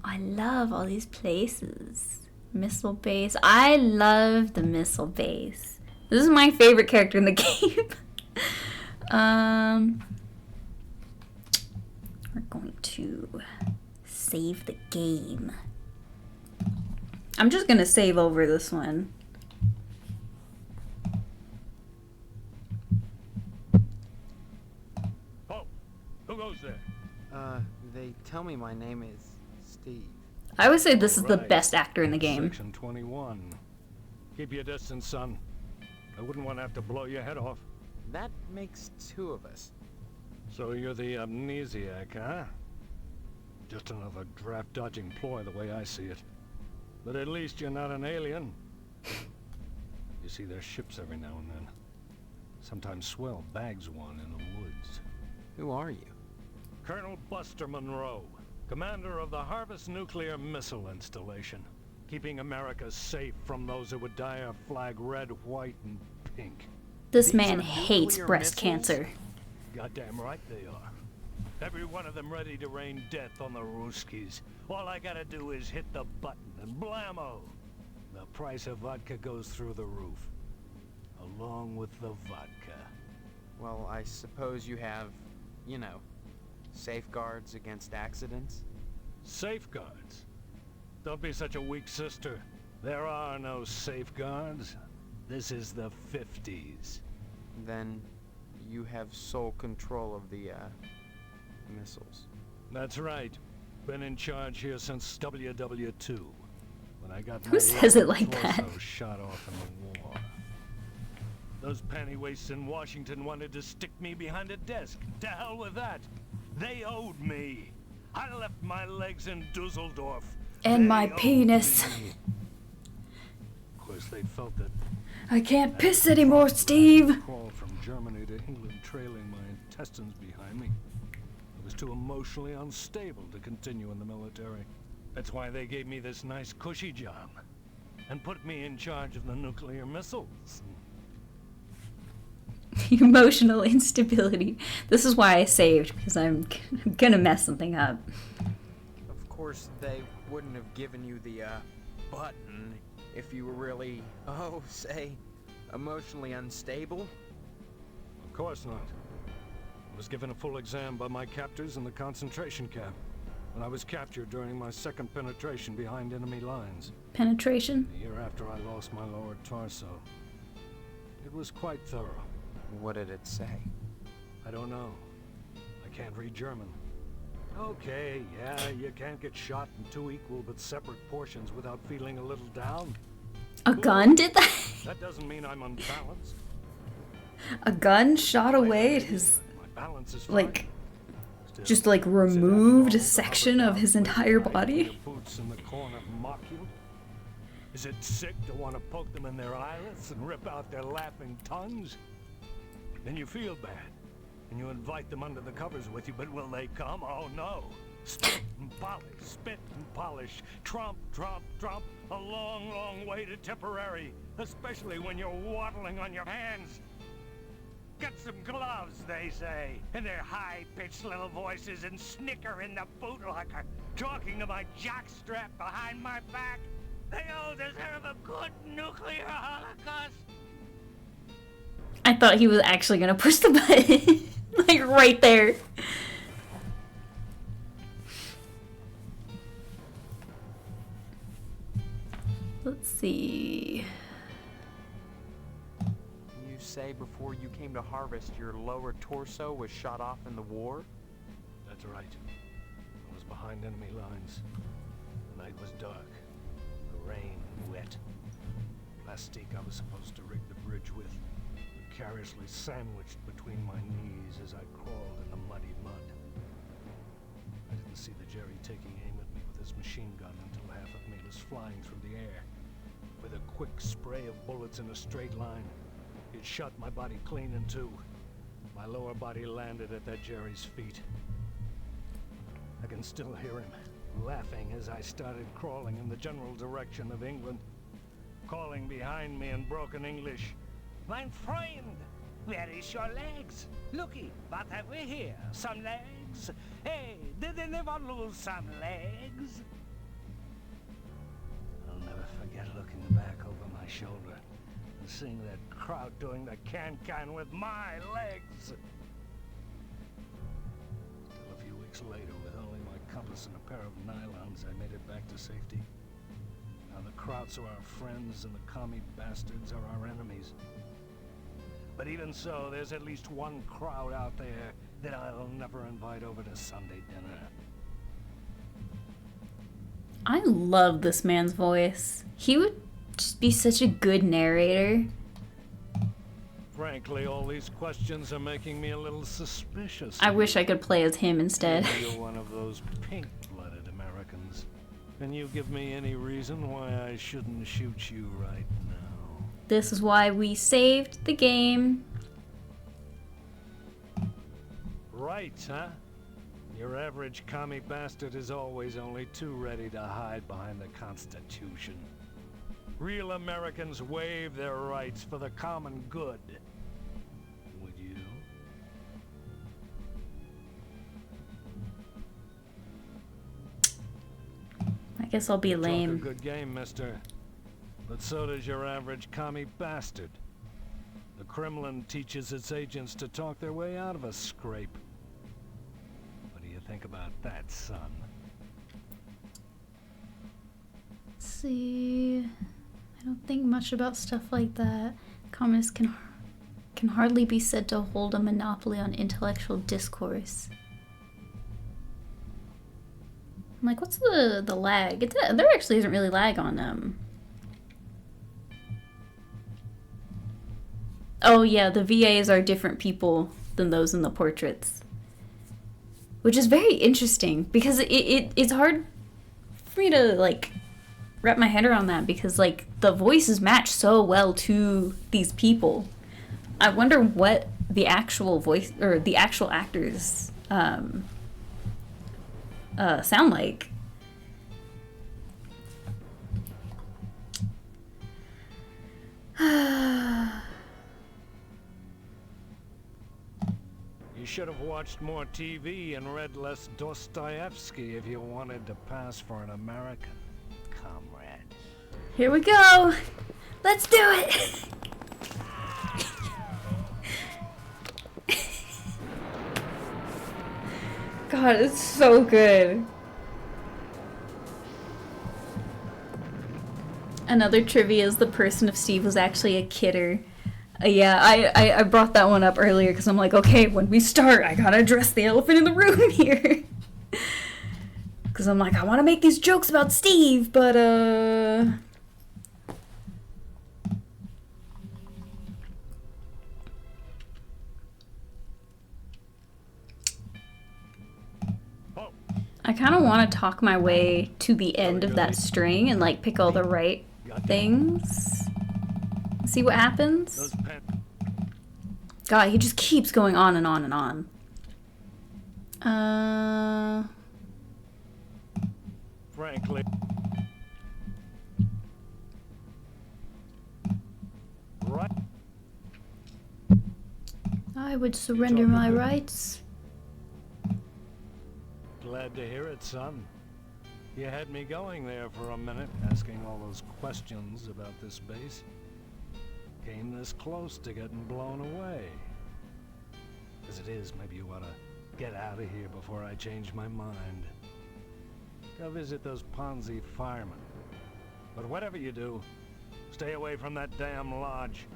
I love all these places. Missile base. I love the missile base. This is my favorite character in the game. We're going to save the game. I'm just gonna save over this one. Oh, who goes there? They tell me my name is Steve. I would say this is the Right. best actor in the game. Section 21. Keep your distance, son. I wouldn't want to have to blow your head off. That makes two of us. So you're the amnesiac, huh? Just another draft-dodging ploy the way I see it. But at least you're not an alien. You see their ships every now and then. Sometimes Swell bags one in the woods. Who are you? Colonel Buster Monroe, commander of the Harvest Nuclear Missile Installation, keeping America safe from those who would dye our flag red, white, and pink. This These man are hates nuclear breast missiles? cancer. Goddamn right they are. Every one of them ready to rain death on the Ruskies. All I gotta do is hit the button and blammo! The price of vodka goes through the roof. Along with the vodka. Well, I suppose you have, you know, safeguards against accidents? Safeguards? Don't be such a weak sister. There are no safeguards. This is the 50s. Then you have sole control of the, missiles. That's right. Been in charge here since WW2. When I got Who my says it lower like that? torso shot off in the war. Those panty waists in Washington wanted to stick me behind a desk. To hell with that. They owed me. I left my legs in Dusseldorf. And They my owed penis. me. Of course, they felt that I can't piss anymore, Steve. crawl from Germany to England trailing my intestines behind me. I was too emotionally unstable to continue in the military. That's why they gave me this nice cushy job and put me in charge of the nuclear missiles. Emotional instability. This is why I saved, because I'm gonna mess something up. Of course, they wouldn't have given you the, button if you were really, say, emotionally unstable. Of course not. I was given a full exam by my captors in the concentration camp when I was captured during my second penetration behind enemy lines. Penetration? The year after I lost my lower torso. It was quite thorough. What did it say? I don't know. I can't read German. Okay, yeah, you can't get shot in two equal but separate portions without feeling a little down. A gun did that? That doesn't mean I'm unbalanced. A gun shot away his, My balance is fine. like, Still, just like sit removed at a home, section hover of his down, entire wait body? your boots in the corner mock you? Is it sick to want to poke them in their eyelids and rip out their laughing tongues? Then you feel bad, and you invite them under the covers with you, but will they come? Oh no! Spit and polish, trump, a long, long way to Tipperary, especially when you're waddling on your hands. Get some gloves, they say, in their high-pitched little voices, and snicker in the bootlocker, talking to my jockstrap behind my back. They all deserve a good nuclear holocaust. I thought he was actually gonna push the button. Like right there. Let's see. You say before you came to Harvest, your lower torso was shot off in the war? That's right. I was behind enemy lines. The night was dark. The rain wet. plastique I was supposed to rig the bridge with, precariously sandwiched between my knees as I crawled in the muddy mud. I didn't see the Jerry taking aim at me with his machine gun until half of me was flying through the air. With a quick spray of bullets in a straight line, it shot my body clean in two. My lower body landed at that Jerry's feet. I can still hear him laughing as I started crawling in the general direction of England, calling behind me in broken English, "Mein Freund, where is your legs? Looky, what have we here? Some legs? Hey, did anyone lose some legs?" I'll never forget looking back over my shoulder and seeing that crowd doing the can-can with my legs. Still a few weeks later, with only my compass and a pair of nylons, I made it back to safety. Now the Krauts are our friends and the commie bastards are our enemies. But even so, there's at least one crowd out there that I'll never invite over to Sunday dinner. I love this man's voice. He would just be such a good narrator. Frankly, all these questions are making me a little suspicious. I wish I could play as him instead. Maybe you're one of those pink-blooded Americans. Can you give me any reason why I shouldn't shoot you right now? This is why we saved the game. Right, huh? Your average commie bastard is always only too ready to hide behind the Constitution. Real Americans waive their rights for the common good. Would you? I guess I'll be You talk a lame. good game, mister. But so does your average commie bastard. The Kremlin teaches its agents to talk their way out of a scrape. What do you think about that, son? Let's see. I don't think much about stuff like that. Communists can hardly be said to hold a monopoly on intellectual discourse. I'm like, what's the lag? There actually isn't really lag on Oh yeah, the VAs are different people than those in the portraits. Which is very interesting because it's hard for me to like wrap my head around that because like the voices match so well to these people. I wonder what the actual voice or the actual actors sound like. You should have watched more TV and read less Dostoevsky if you wanted to pass for an American, comrade. Here we go. Let's do it. God, it's so good. Another trivia is the person of Steve was actually a kidder. Yeah, I brought that one up earlier because I'm like, okay, when we start, I gotta address the elephant in the room here. Because I'm like, I want to make these jokes about Steve, but, Oh. I kind of want to talk my way to the end of that string and, like, pick all the right things. See what happens? God, he just keeps going on and on and on. Frankly. Right. I would surrender my rights. Glad to hear it, son. You had me going there for a minute, asking all those questions about this base. Came this close to getting blown away. As it is, maybe you ought to get out of here before I change my mind. Go visit those Ponzi firemen. But whatever you do, stay away from that damn lodge.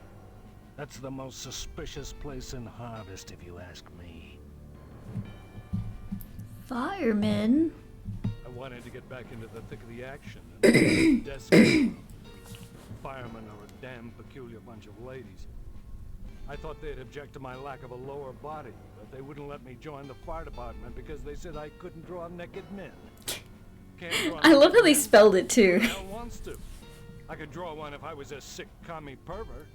That's the most suspicious place in Harvest, if you ask me. Firemen? I wanted to get back into the thick of the action. And desk firemen are a damn peculiar bunch of ladies. I thought they'd object to my lack of a lower body, but they wouldn't let me join the fire department because they said I couldn't draw naked men. Can't draw I love naked how they men? spelled it too. Who the hell wants to? I could draw one if I was a sick commie pervert.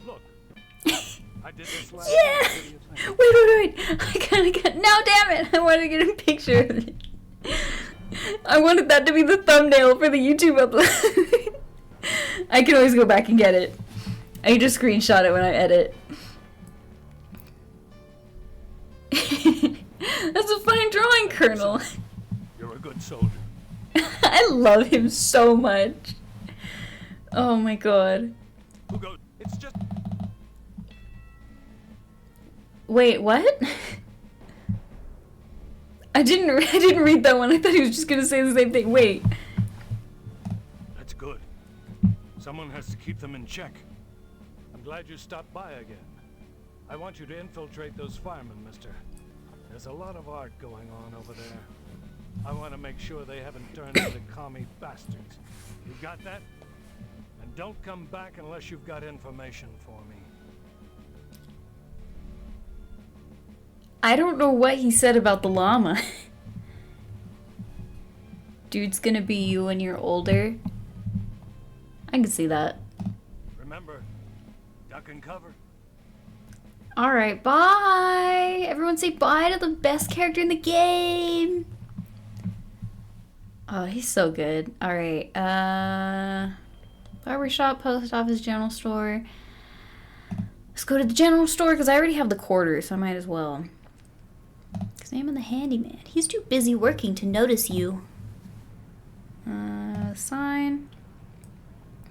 Look, I did this last Yeah! night. What do you think? Wait. I kinda got. No, damn it! I wanted to get a picture of it. I wanted that to be the thumbnail for the YouTube upload. I can always go back and get it. I can just screenshot it when I edit. That's a fine drawing, Colonel. You're a good soldier. I love him so much. Oh my god. Who goes? It's just. Wait, what? I didn't read that one. I thought he was just gonna say the same thing. Wait. That's good. Someone has to keep them in check. I'm glad you stopped by again. I want you to infiltrate those firemen, mister. There's a lot of art going on over there. I want to make sure they haven't turned into commie bastards. You got that? And don't come back unless you've got information for me. I don't know what he said about the llama. Dude's gonna be you when you're older. I can see that. Remember, duck and cover. Alright, bye! Everyone say bye to the best character in the game! Oh, he's so good. Alright, barbershop, post office, general store. Let's go to the general store because I already have the quarters, so I might as well. Examine the handyman. He's too busy working to notice you. Sign.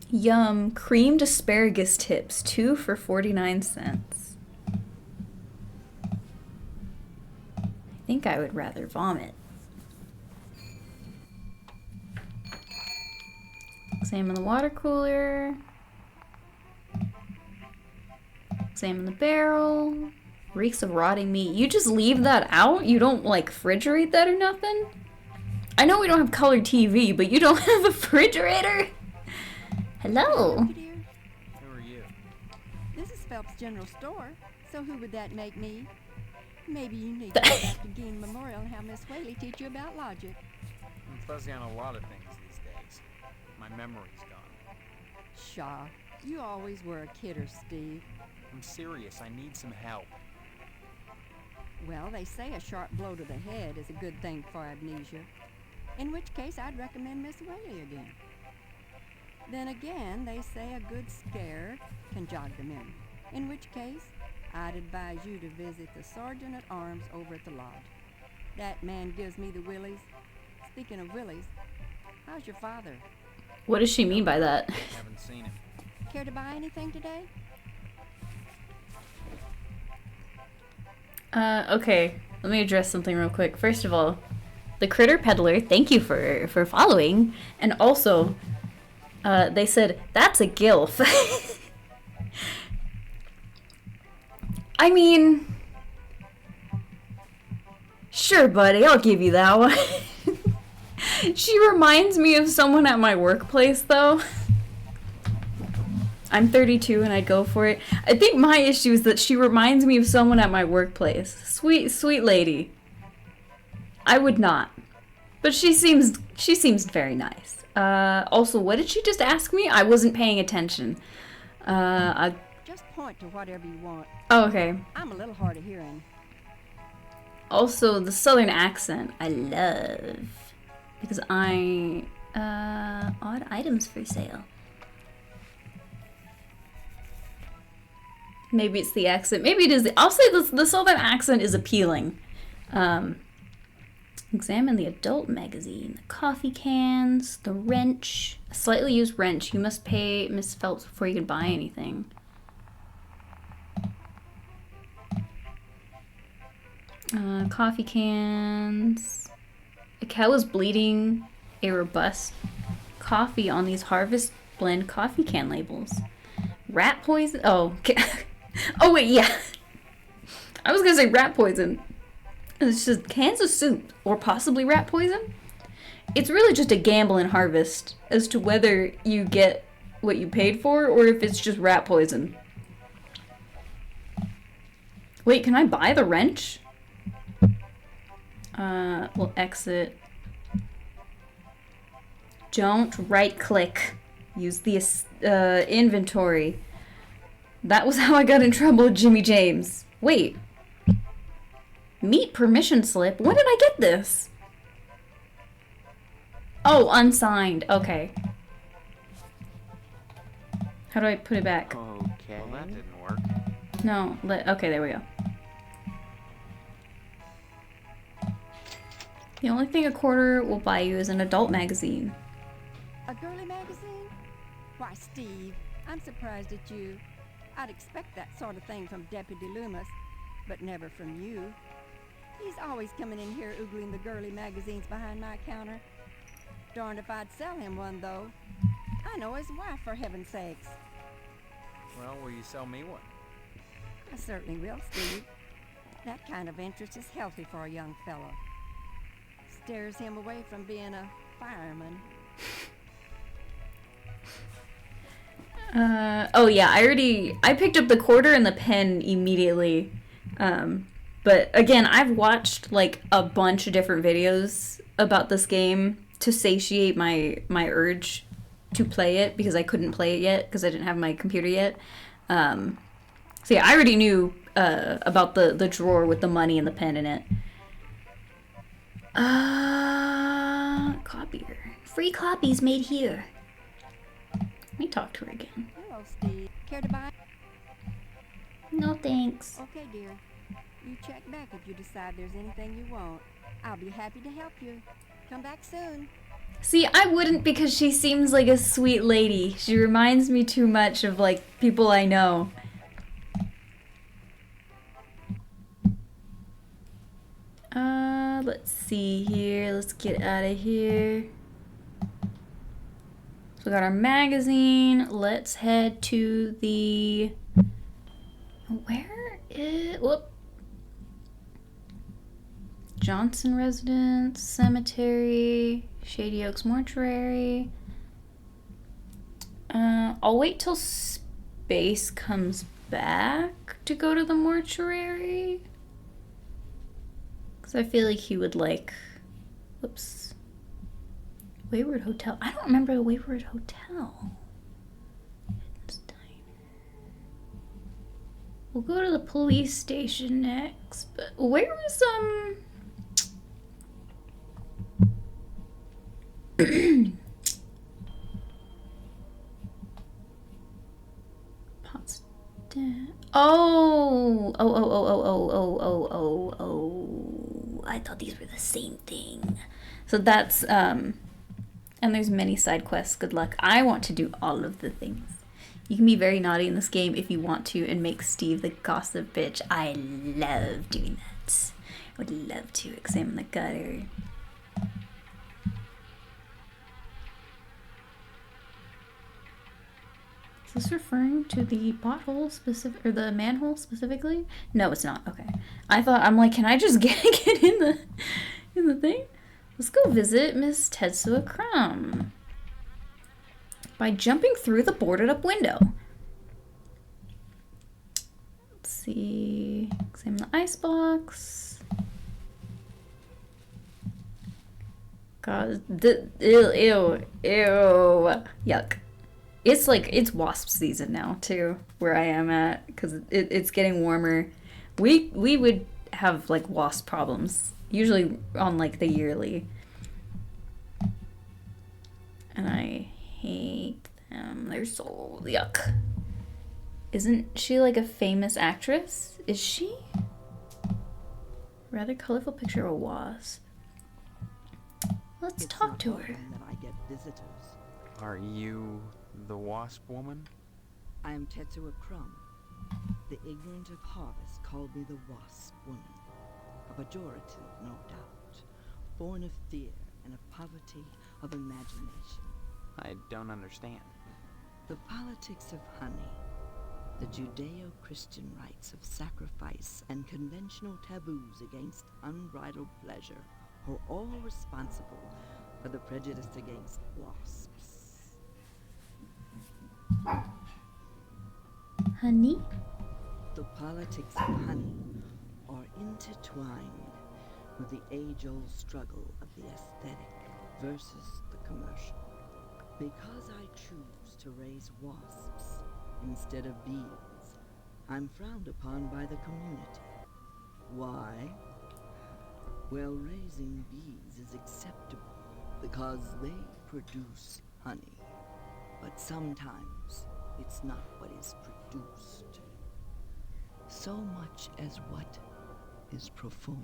Yum. Creamed asparagus tips. 2 for 49 cents. I think I would rather vomit. Examine the water cooler. Examine the barrel. Reeks of rotting meat. You just leave that out? You don't, like, refrigerate that or nothing? I know we don't have color TV, but you don't have a refrigerator? Hello? Dear, Who are you? this is Phelps General Store, so who would that make me? Maybe you need to go back to Gein Memorial and have Miss Whaley teach you about logic. I'm fuzzy on a lot of things these days. My memory's gone. Pshaw, you always were a kidder, Steve. I'm serious. I need some help. Well, they say a sharp blow to the head is a good thing for amnesia. In which case, I'd recommend Miss Whaley again. Then again, they say a good scare can jog the memory. In which case, I'd advise you to visit the Sergeant at Arms over at the lodge. That man gives me the willies. Speaking of willies, how's your father? What does she mean by that? Haven't seen him. Care to buy anything today? Okay. Let me address something real quick. First of all, the Critter Peddler, thank you for following. And also, they said, that's a gilf. I mean, sure, buddy, I'll give you that one. She reminds me of someone at my workplace, though. I'm 32 and I'd go for it. I think my issue is that she reminds me of someone at my workplace. Sweet, sweet lady. I would not. But she seems very nice. Also, what did she just ask me? I wasn't paying attention. Just point to whatever you want. Oh, okay. I'm a little hard of hearing. Also, the southern accent I love. Because odd items for sale. Maybe it's the accent. Maybe it is. I'll say the southern accent is appealing. Examine the adult magazine. The coffee cans. The wrench. A slightly used wrench. You must pay Miss Phelps before you can buy anything. Coffee cans. A cow is bleeding a robust coffee on these Harvest Blend coffee can labels. Rat poison? Oh, oh wait, yeah. I was gonna say rat poison. It's just cans of soup, or possibly rat poison. It's really just a gamble in Harvest as to whether you get what you paid for or if it's just rat poison. Wait, can I buy the wrench? We'll exit. Don't right click. Use the inventory. That was how I got in trouble with Jimmy James. Wait. Meet permission slip? When did I get this? Oh, unsigned. Okay. How do I put it back? Okay. Well, that didn't work. No, okay, there we go. The only thing a quarter will buy you is an adult magazine. A girly magazine? Why, Steve, I'm surprised at you. I'd expect that sort of thing from Deputy Loomis, but never from you. He's always coming in here oogling the girly magazines behind my counter. Darned if I'd sell him one, though. I know his wife, for heaven's sakes. Well, will you sell me one? I certainly will, Steve. That kind of interest is healthy for a young fellow. Steers him away from being a fireman. Oh yeah, I picked up the quarter and the pen immediately. But again, I've watched like a bunch of different videos about this game to satiate my urge to play it because I couldn't play it yet because I didn't have my computer yet. So yeah, I already knew about the drawer with the money and the pen in it. Copier. Free copies made here. Let me talk to her again. Hello, Steve. Care to buy? No thanks. Okay, dear. You check back if you decide there's anything you want. I'll be happy to help you. Come back soon. See, I wouldn't because she seems like a sweet lady. She reminds me too much of like people I know. Let's see here. Let's get out of here. So we got our magazine. Let's head to the... Where is... Whoop. Johnson Residence, Cemetery, Shady Oaks Mortuary. I'll wait till Space comes back to go to the mortuary. Because I feel like he would like... Whoops. Wayward Hotel. I don't remember the Wayward Hotel. We'll go to the police station next. But where was Potsdam. Oh, I thought these were the same thing. So that's and there's many side quests. Good luck. I want to do all of the things. You can be very naughty in this game if you want to and make Steve the gossip bitch. I love doing that. I would love to examine the gutter. Is this referring to the pothole specific or the manhole specifically? No, it's not. Okay. I'm like, can I just get in the thing? Let's go visit Miss Tetsuo Crumb by jumping through the boarded up window. Let's see. Examine the icebox. God, ew, yuck. It's like, it's wasp season now, too, where I am at, because it's getting warmer. We would have, like, wasp problems, usually on, like, the yearly. And I hate them. They're so yuck. Isn't she, like, a famous actress? Is she? Rather colorful picture of a wasp. Let's talk to her. That I get visitors. Are you the wasp woman? I am Tetsuo Crumb. The ignorant of harvest called me the wasp woman. A pejorative, no doubt. Born of fear and of poverty of imagination. I don't understand. The politics of honey, the Judeo-Christian rites of sacrifice and conventional taboos against unbridled pleasure are all responsible for the prejudice against wasps. Honey? The politics of honey are intertwined with the age-old struggle of the aesthetic versus the commercial. Because I choose to raise wasps instead of bees, I'm frowned upon by the community. Why? Well, raising bees is acceptable because they produce honey. But sometimes it's not what is produced, so much as what is performed.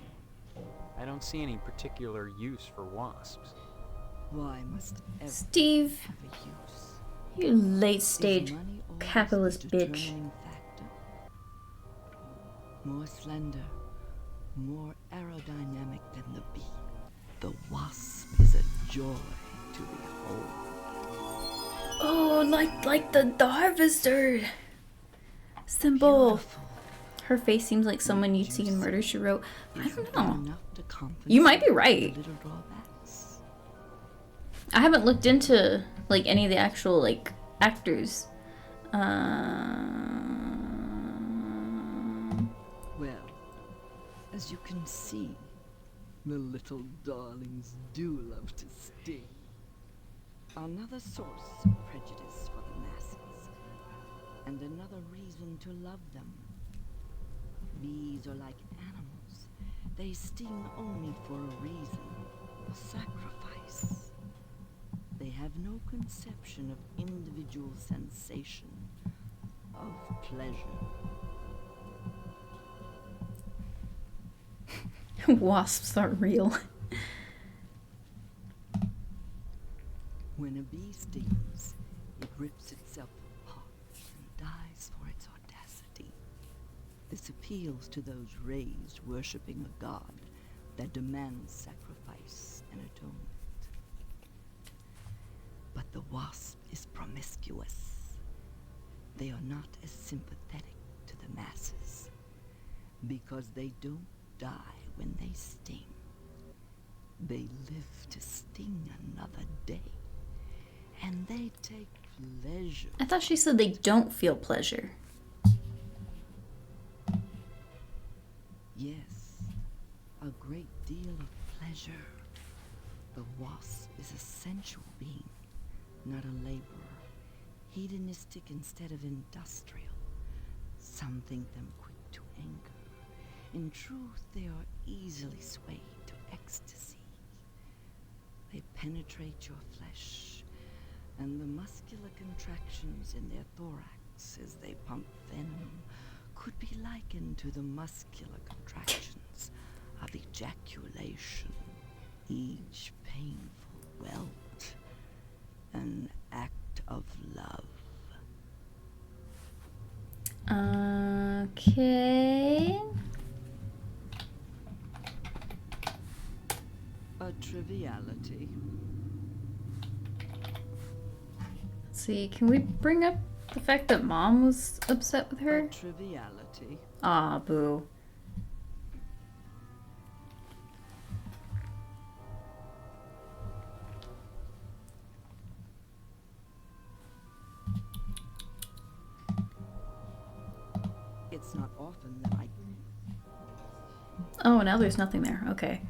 I don't see any particular use for wasps. Why must everything Steve, have a use? you late Is stage money always capitalist the bitch. determining factor? More slender, more aerodynamic than the bee, the wasp is a joy to behold. Oh, like the harvester symbol. Beautiful, Her face seems like someone you'd see in Murder, She Wrote. I isn't don't that know. enough to You might be compensate right. for the little drawbacks? I haven't looked into like any of the actual like actors. Well, as you can see, the little darlings do love to sting. Another source of prejudice for the masses, and another reason to love them. Bees are like animals. They sting only for a reason, a sacrifice. They have no conception of individual sensation, of pleasure. Wasps aren't real. When a bee stings, it rips itself apart and dies for its audacity. This appeals to those raised worshipping a god that demands sacrifice and atonement. But the wasp is promiscuous. They are not as sympathetic to the masses because they don't die when they sting. They live to sting another day. And they take pleasure. I thought she said they don't feel pleasure. Yes, a great deal of pleasure. The wasp is a sensual being, not a laborer. Hedonistic instead of industrial. Some think them quick to anger. In truth, they are easily swayed to ecstasy. They penetrate your flesh, and the muscular contractions in their thorax as they pump venom could be likened to the muscular contractions of ejaculation, each painful welt, an act of love. Okay. A triviality. Let's see, can we bring up the fact that Mom was upset with A her? triviality. Aw, boo. It's not often that I... Oh, now there's nothing there. Okay.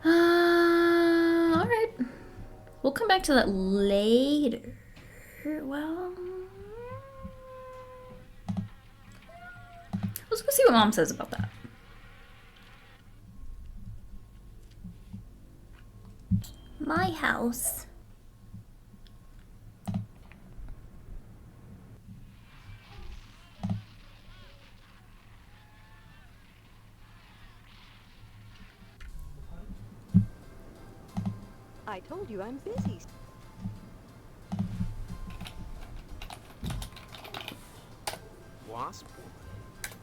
Alright. We'll come back to that later. Well... Let's go see what Mom says about that. My house. I told you I'm busy. Wasp?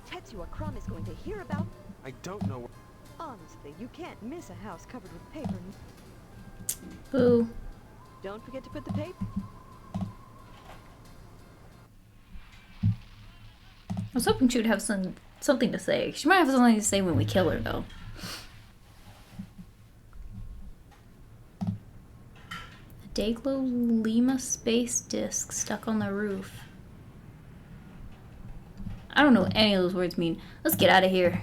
Tetsuya Crumb is going to hear about... I don't know. Honestly, you can't miss a house covered with paper. Boo. Don't forget to put the paper... I was hoping she would have something to say. She might have something to say when we kill her, though. Dayglow Lima space disc stuck on the roof. I don't know what any of those words mean. Let's get out of here.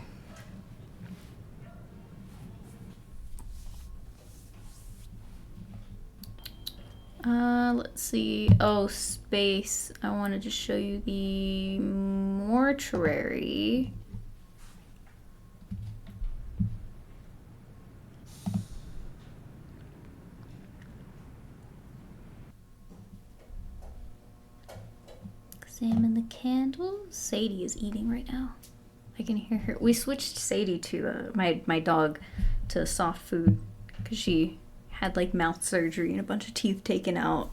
Let's see. Oh, space. I wanted to show you the mortuary. Examine the candle. Sadie is eating right now. I can hear her. We switched Sadie to my dog to soft food because she had like mouth surgery and a bunch of teeth taken out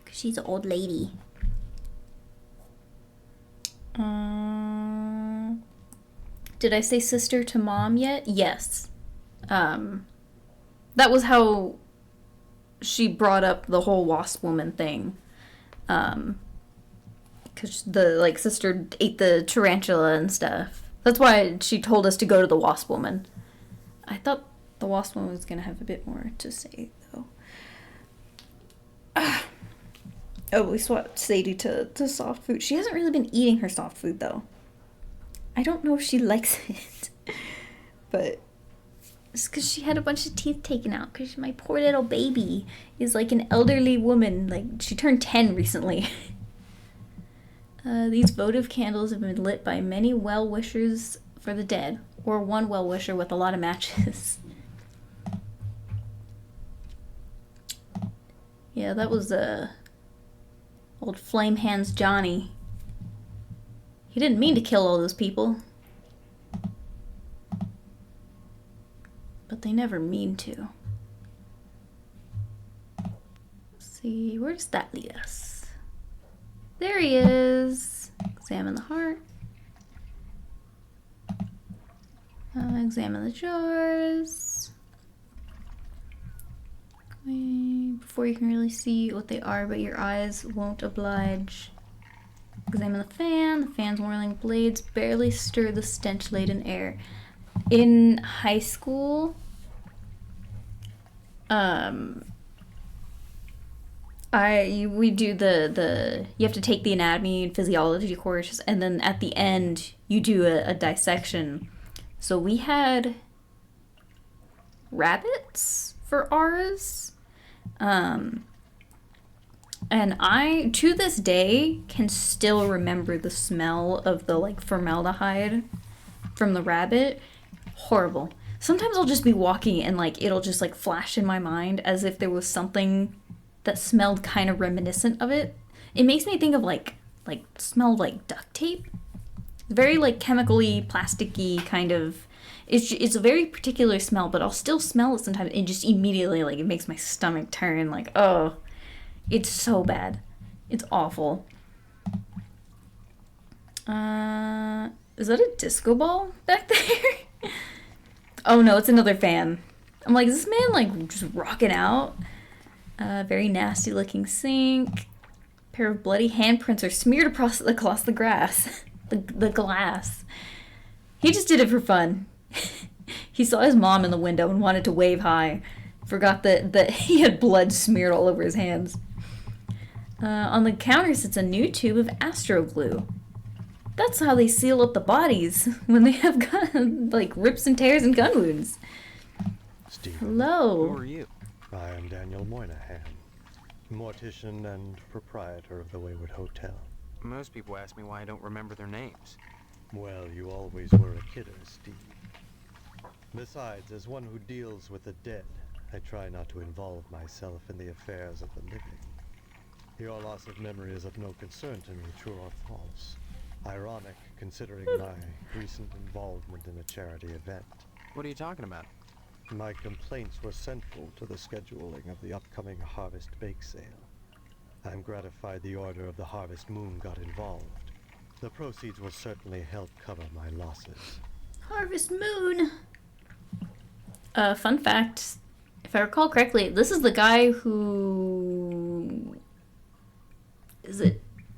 because she's an old lady. Did I say sister to mom yet? Yes. That was how she brought up the whole wasp woman thing. Because the like sister ate the tarantula and stuff. That's why she told us to go to the wasp woman. I thought the wasp woman was gonna have a bit more to say though. Oh, we swapped Sadie to soft food. She hasn't really been eating her soft food though. I don't know if she likes it, but it's because she had a bunch of teeth taken out. Because my poor little baby is like an elderly woman. Like she turned 10 recently. These votive candles have been lit by many well-wishers for the dead, or one well-wisher with a lot of matches. Yeah, that was old Flame Hands Johnny. He didn't mean to kill all those people. But they never mean to. Let's see, where does that lead us? There he is. Examine the heart. Examine the jars. Before you can really see what they are, but your eyes won't oblige. Examine the fan. The fan's whirling blades barely stir the stench-laden air. In high school, we do you have to take the anatomy and physiology course, and then at the end you do a dissection. So we had rabbits for ours, and I to this day can still remember the smell of the like formaldehyde from the rabbit. Horrible. Sometimes I'll just be walking and like it'll just like flash in my mind as if there was something that smelled kind of reminiscent of it. It makes me think of like smell like duct tape. Very like chemically, plasticky kind of. It's a very particular smell, but I'll still smell it sometimes and just immediately like it makes my stomach turn like, oh, it's so bad. It's awful. Is that a disco ball back there? Oh no, it's another fan. I'm like, is this man like just rocking out? Very nasty looking sink. A pair of bloody handprints are smeared across the grass. the glass. He just did it for fun. He saw his mom in the window and wanted to wave hi. Forgot that he had blood smeared all over his hands. On the counter sits a new tube of astro glue. That's how they seal up the bodies when they have like rips and tears and gun wounds. Stephen. Hello. Who are you? I am Daniel Moynihan, mortician and proprietor of the Wayward Hotel. Most people ask me why I don't remember their names. Well, you always were a kidder, Steve. Besides, as one who deals with the dead, I try not to involve myself in the affairs of the living. Your loss of memory is of no concern to me, true or false. Ironic, considering my recent involvement in a charity event. What are you talking about? My complaints were central to the scheduling of the upcoming Harvest Bake Sale. I'm gratified the Order of the Harvest Moon got involved. The proceeds will certainly help cover my losses. Harvest Moon. Fun fact, if I recall correctly, this is the guy who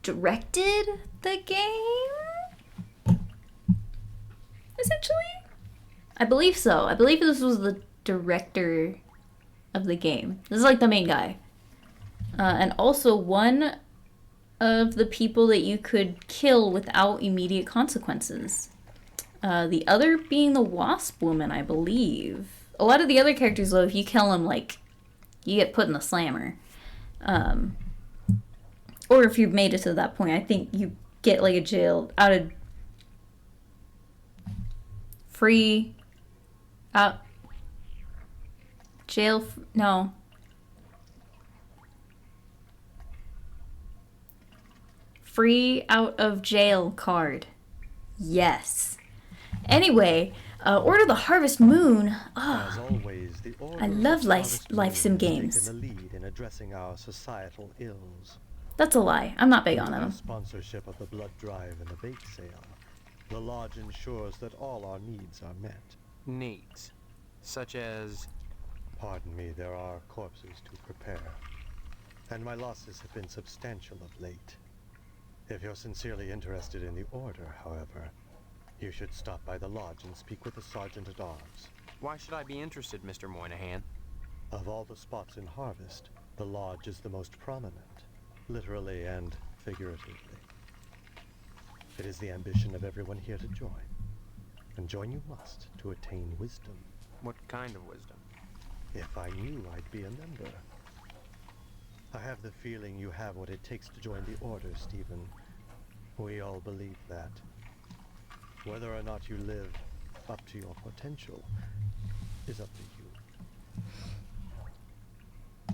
directed the game? Essentially? I believe so. I believe this was the director of the game. This is like the main guy. and also one of the people that you could kill without immediate consequences. The other being the wasp woman, I believe. A lot of the other characters, though, if you kill them, like, you get put in the slammer. Or if you've made it to that point, I think you get, like, a jail out of free out jail no free out of jail card. Yes. Anyway, Order the Harvest Moon. As always, the Order I of love the Harvest life sim Moon has games. taken the lead in addressing our societal ills. That's a lie. I'm not big on With their them. sponsorship of the blood drive and the bake sale, the lodge ensures that all our needs are met. Needs. Such as... Pardon me, there are corpses to prepare. And my losses have been substantial of late. If you're sincerely interested in the Order, however, you should stop by the lodge and speak with the Sergeant-at-Arms. Why should I be interested, Mr. Moynihan? Of all the spots in Harvest, the lodge is the most prominent, literally and figuratively. It is the ambition of everyone here to join. And join you must to attain wisdom. What kind of wisdom? If I knew, I'd be a member. I have the feeling you have what it takes to join the Order, Stephen. We all believe that. Whether or not you live up to your potential is up to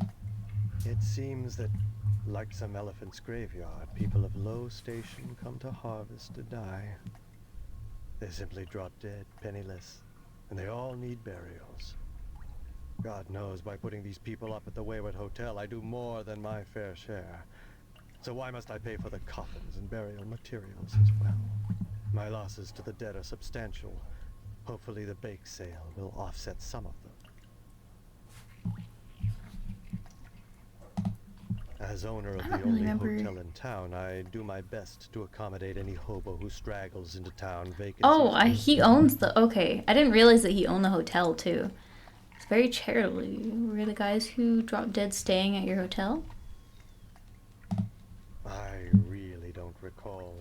you. It seems that, like some elephant's graveyard, people of low station come to Harvest to die. They simply drop dead, penniless, and they all need burials. God knows, by putting these people up at the Wayward Hotel, I do more than my fair share. So why must I pay for the coffins and burial materials as well? My losses to the dead are substantial. Hopefully the bake sale will offset some of them. As owner of the only hotel in town, I do my best to accommodate any hobo who straggles into town vacancies. Oh, he owns the... Okay, I didn't realize that he owned the hotel, too. It's very charitable. Were the guys who dropped dead staying at your hotel? I really don't recall.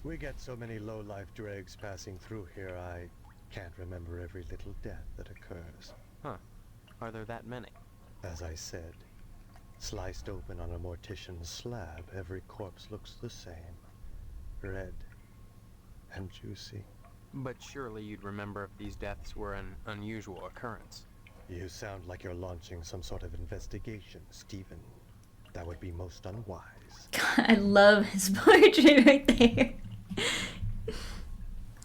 We get so many low-life dregs passing through here, I can't remember every little death that occurs. Huh. Are there that many? As I said, sliced open on a mortician's slab, every corpse looks the same. Red and juicy. But surely you'd remember if these deaths were an unusual occurrence. You sound like you're launching some sort of investigation, Stephen. That would be most unwise. God, I love his portrait right there.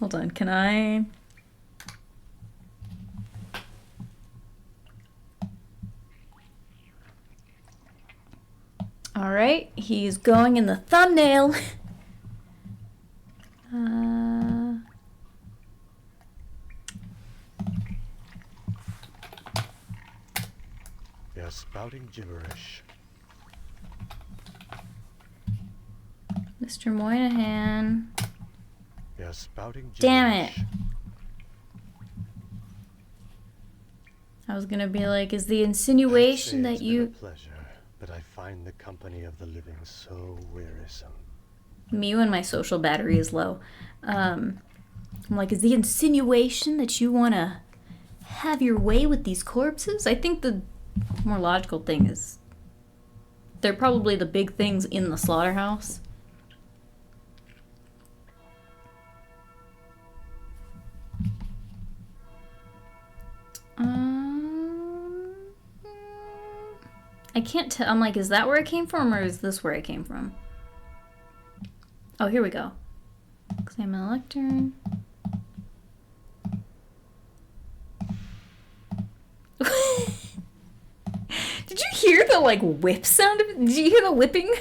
Hold on, can I... Alright, he's going in the thumbnail. You're spouting gibberish. Mr. Moynihan. You're spouting gibberish. Damn it. I was gonna be like, is the insinuation that you... It's been a pleasure, but I find the company of the living so wearisome. Me when my social battery is low. I'm like, is the insinuation that you want to have your way with these corpses? I think the more logical thing is they're probably the big things in the slaughterhouse. I can't tell. I'm like, is that where it came from, or is this where it came from? Oh, here we go. Examine the lectern. Did you hear the, like, whip sound? Did you hear the whipping?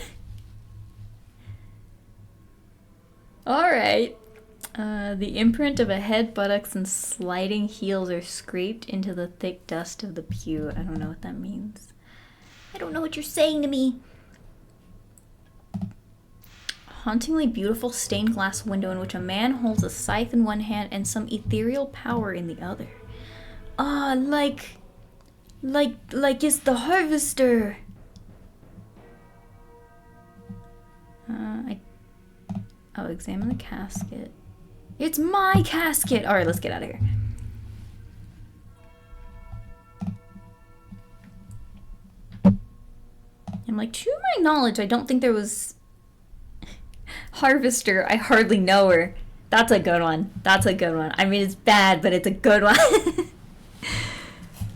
Alright. The imprint of a head, buttocks, and sliding heels are scraped into the thick dust of the pew. I don't know what that means. I don't know what you're saying to me. Hauntingly beautiful stained glass window in which a man holds a scythe in one hand and some ethereal power in the other. Ah, like it's the harvester. Oh, examine the casket. It's my casket! Alright, let's get out of here. I'm like, to my knowledge, I don't think there was... Harvester, I hardly know her. That's a good one. That's a good one. I mean, it's bad, but it's a good one.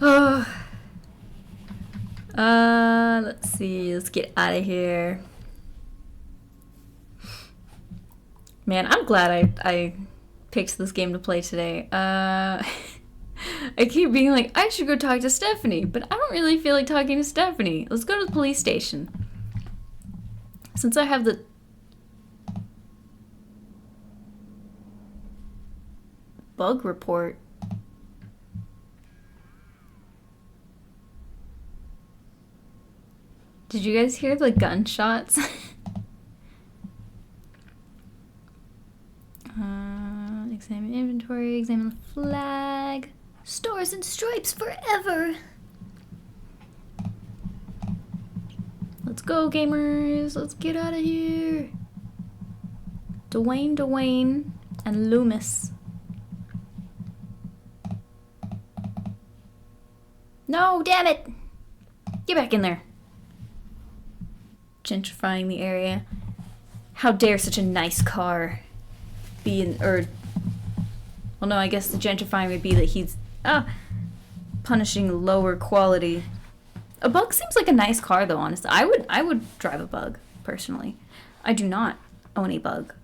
Oh. Let's see. Let's get out of here. Man, I'm glad I picked this game to play today. I keep being like, I should go talk to Stephanie, but I don't really feel like talking to Stephanie. Let's go to the police station. Since I have the... bug report. Did you guys hear the gunshots? Examine inventory, examine the flag. Stars and stripes forever! Let's go, gamers! Let's get out of here! Dwayne, and Loomis. No, damn it! Get back in there. Gentrifying the area. How dare such a nice car be in, or... Well, no, I guess the gentrifying would be that he's, punishing lower quality. A Bug seems like a nice car, though, honestly. I would drive a Bug, personally. I do not own a Bug,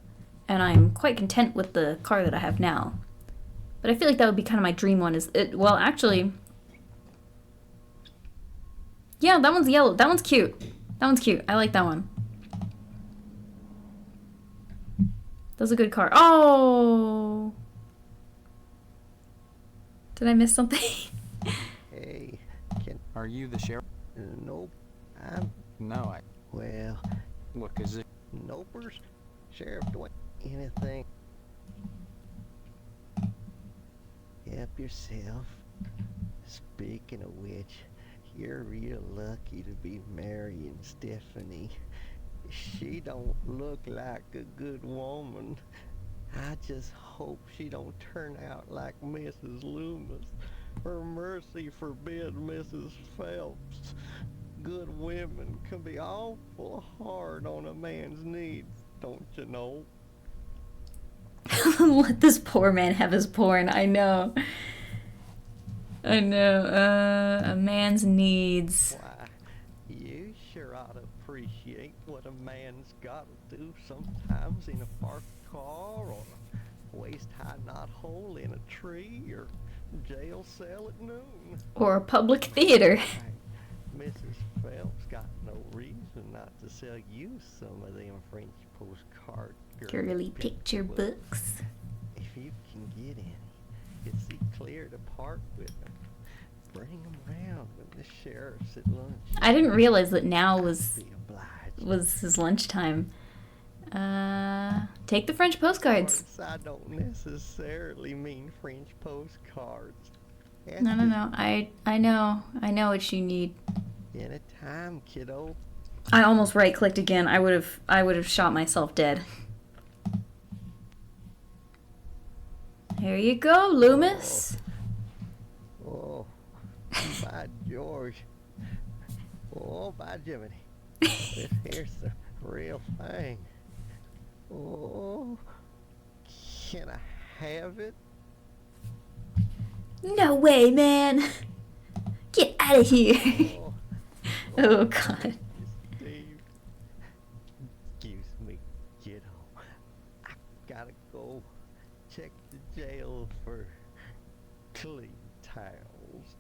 and I'm quite content with the car that I have now. But I feel like that would be kind of my dream one. Well, actually... Yeah, that one's yellow. That one's cute. That one's cute. I like that one. That's a good car. Oh! Did I miss something? Hey, are you the sheriff? Nope. No, Well, Look, is it... nopers. Sheriff, do anything. Help yourself. Speaking of which, you're real lucky to be marrying Stephanie. She don't look like a good woman. I just hope she don't turn out like Mrs. Loomis. For mercy forbid Mrs. Phelps. Good women can be awful hard on a man's needs, don't you know? Let this poor man have his porn. I know. I know. A man's needs. Why, you sure ought to appreciate what a man's got to do sometimes in a parked car or a waist-high knothole in a tree or jail cell at noon. Or a public theater. Mrs. Phelps got no reason not to sell you some of them French postcard Girly picture books. If you can get any, it's clear to part with them. Bring them round when the sheriff's at lunch. I didn't realize that now was Be obliged. his lunchtime. Take the French postcards. Of course, I don't necessarily mean French postcards. No. I know what you need. Anytime, kiddo. I almost right-clicked again. I would have shot myself dead. Here you go, Loomis. Oh, by George. Oh, by Jiminy. This here's the real thing. Oh, can I have it? No way, man. Get out of here. Oh, God. Steve. Excuse me, kiddo. I gotta go check the jail for clean towels.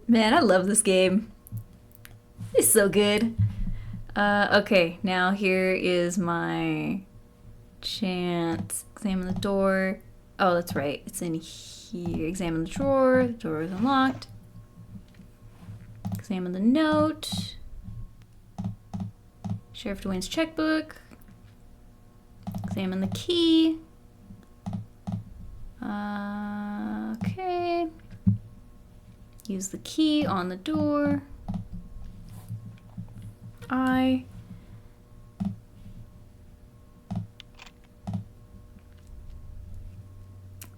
Man, I love this game. It's so good. Okay, now here is my chance. Examine the door. Oh, that's right. It's in here. Examine the drawer. The door is unlocked. Examine the note. Sheriff Dwayne's checkbook. Examine the key. Okay. Use the key on the door. Let's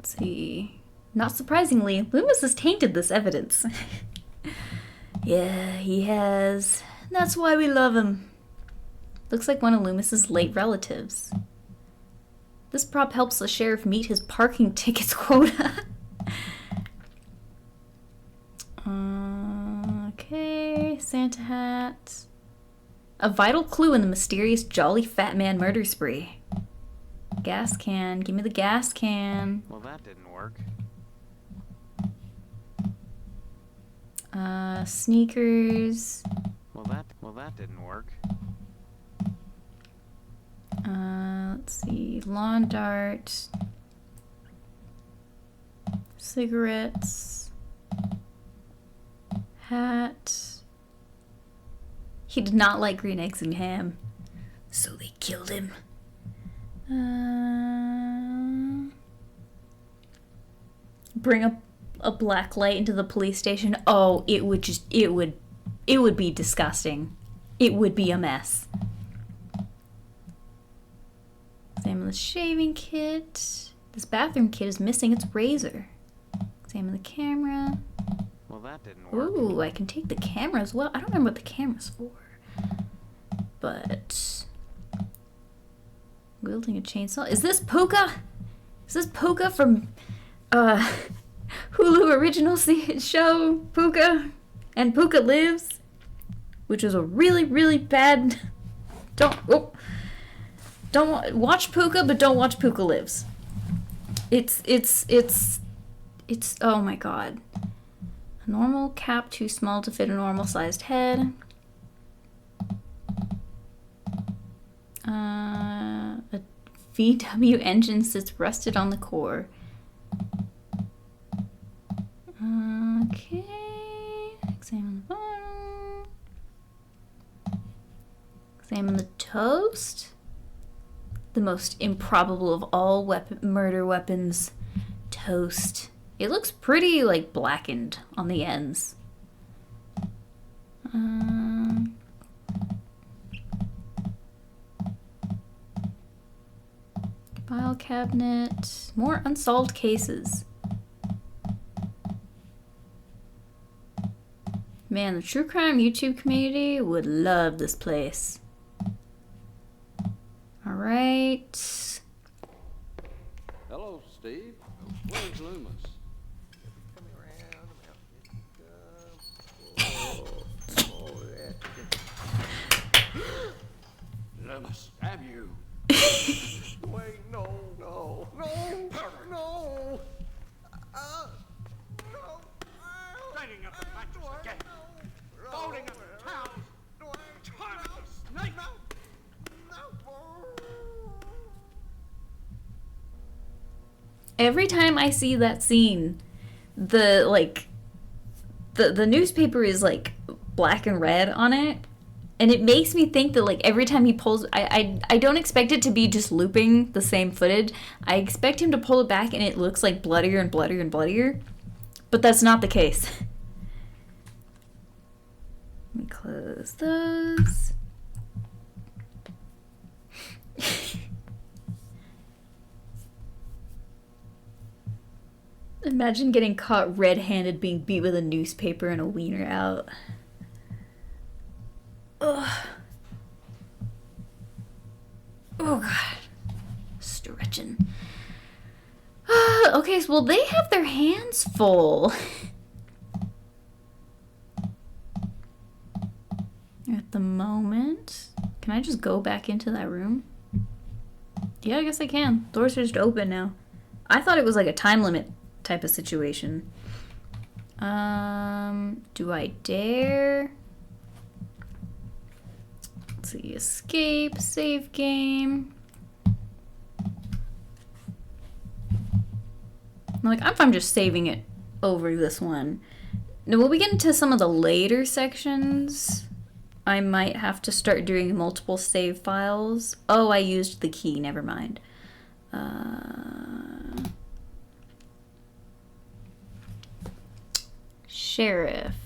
see. Not surprisingly, Loomis has tainted this evidence. Yeah, he has. That's why we love him. Looks like one of Loomis's late relatives. This prop helps the sheriff meet his parking tickets quota. Okay, Santa hat. A vital clue in the mysterious Jolly Fat Man murder spree. Gas can. Give me the gas can. Well, that didn't work. Sneakers. Well, that didn't work. Let's see. Lawn dart. Cigarettes. Hat. He did not like green eggs and ham, so they killed him. Bring a black light into the police station. Oh, it would be disgusting. It would be a mess. Examine the shaving kit. This bathroom kit is missing its razor. Examine the camera. Well, that didn't work. Ooh, I can take the camera as well. I don't remember what the camera's for. But... wielding a chainsaw. Is this Puka? Is this Puka from Hulu original show Puka and Puka Lives? Which was a really, really bad... Don't watch Puka, but don't watch Puka Lives. It's oh my god. A normal cap too small to fit a normal sized head. A VW engine sits rusted on the core. Okay. Examine the bottom. Examine the toast. The most improbable of all murder weapons. Toast. It looks pretty, like, blackened on the ends. File cabinet. More unsolved cases. Man, the true crime YouTube community would love this place. Alright. Hello, Steve. Where's Loomis? Loomis, have you? Wait, no. Lighting up the mattress again. Folding up the towels. Tarnus, snake. Every time I see that scene, the newspaper is like black and red on it, and it makes me think that like every time he pulls, I don't expect it to be just looping the same footage. I expect him to pull it back and it looks like bloodier and bloodier and bloodier, but that's not the case. Let me close those. Imagine getting caught red-handed being beat with a newspaper and a wiener out. Ugh. Oh god. Stretching. Okay, so well they have their hands full. At the moment. Can I just go back into that room? Yeah, I guess I can. Doors are just open now. I thought it was like a time limit type of situation. Do I dare? Let's see, escape, save game. I'm fine just saving it over this one. Now, when we get into some of the later sections, I might have to start doing multiple save files. Oh, I used the key, never mind. Sheriff.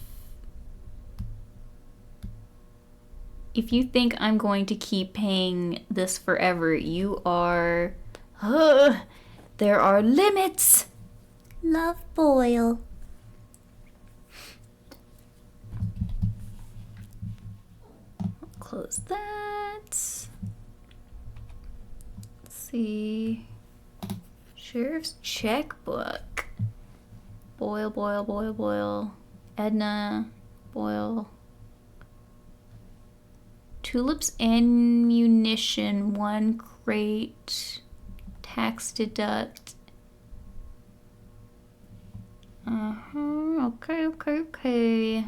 If you think I'm going to keep paying this forever, you are... there are limits. Love Boyle. Close that. Let's see. Sheriff's checkbook. Boyle, Boyle, Boyle, Boyle. Edna, Boyle. Tulips ammunition, 1 crate. Tax deduct. Okay.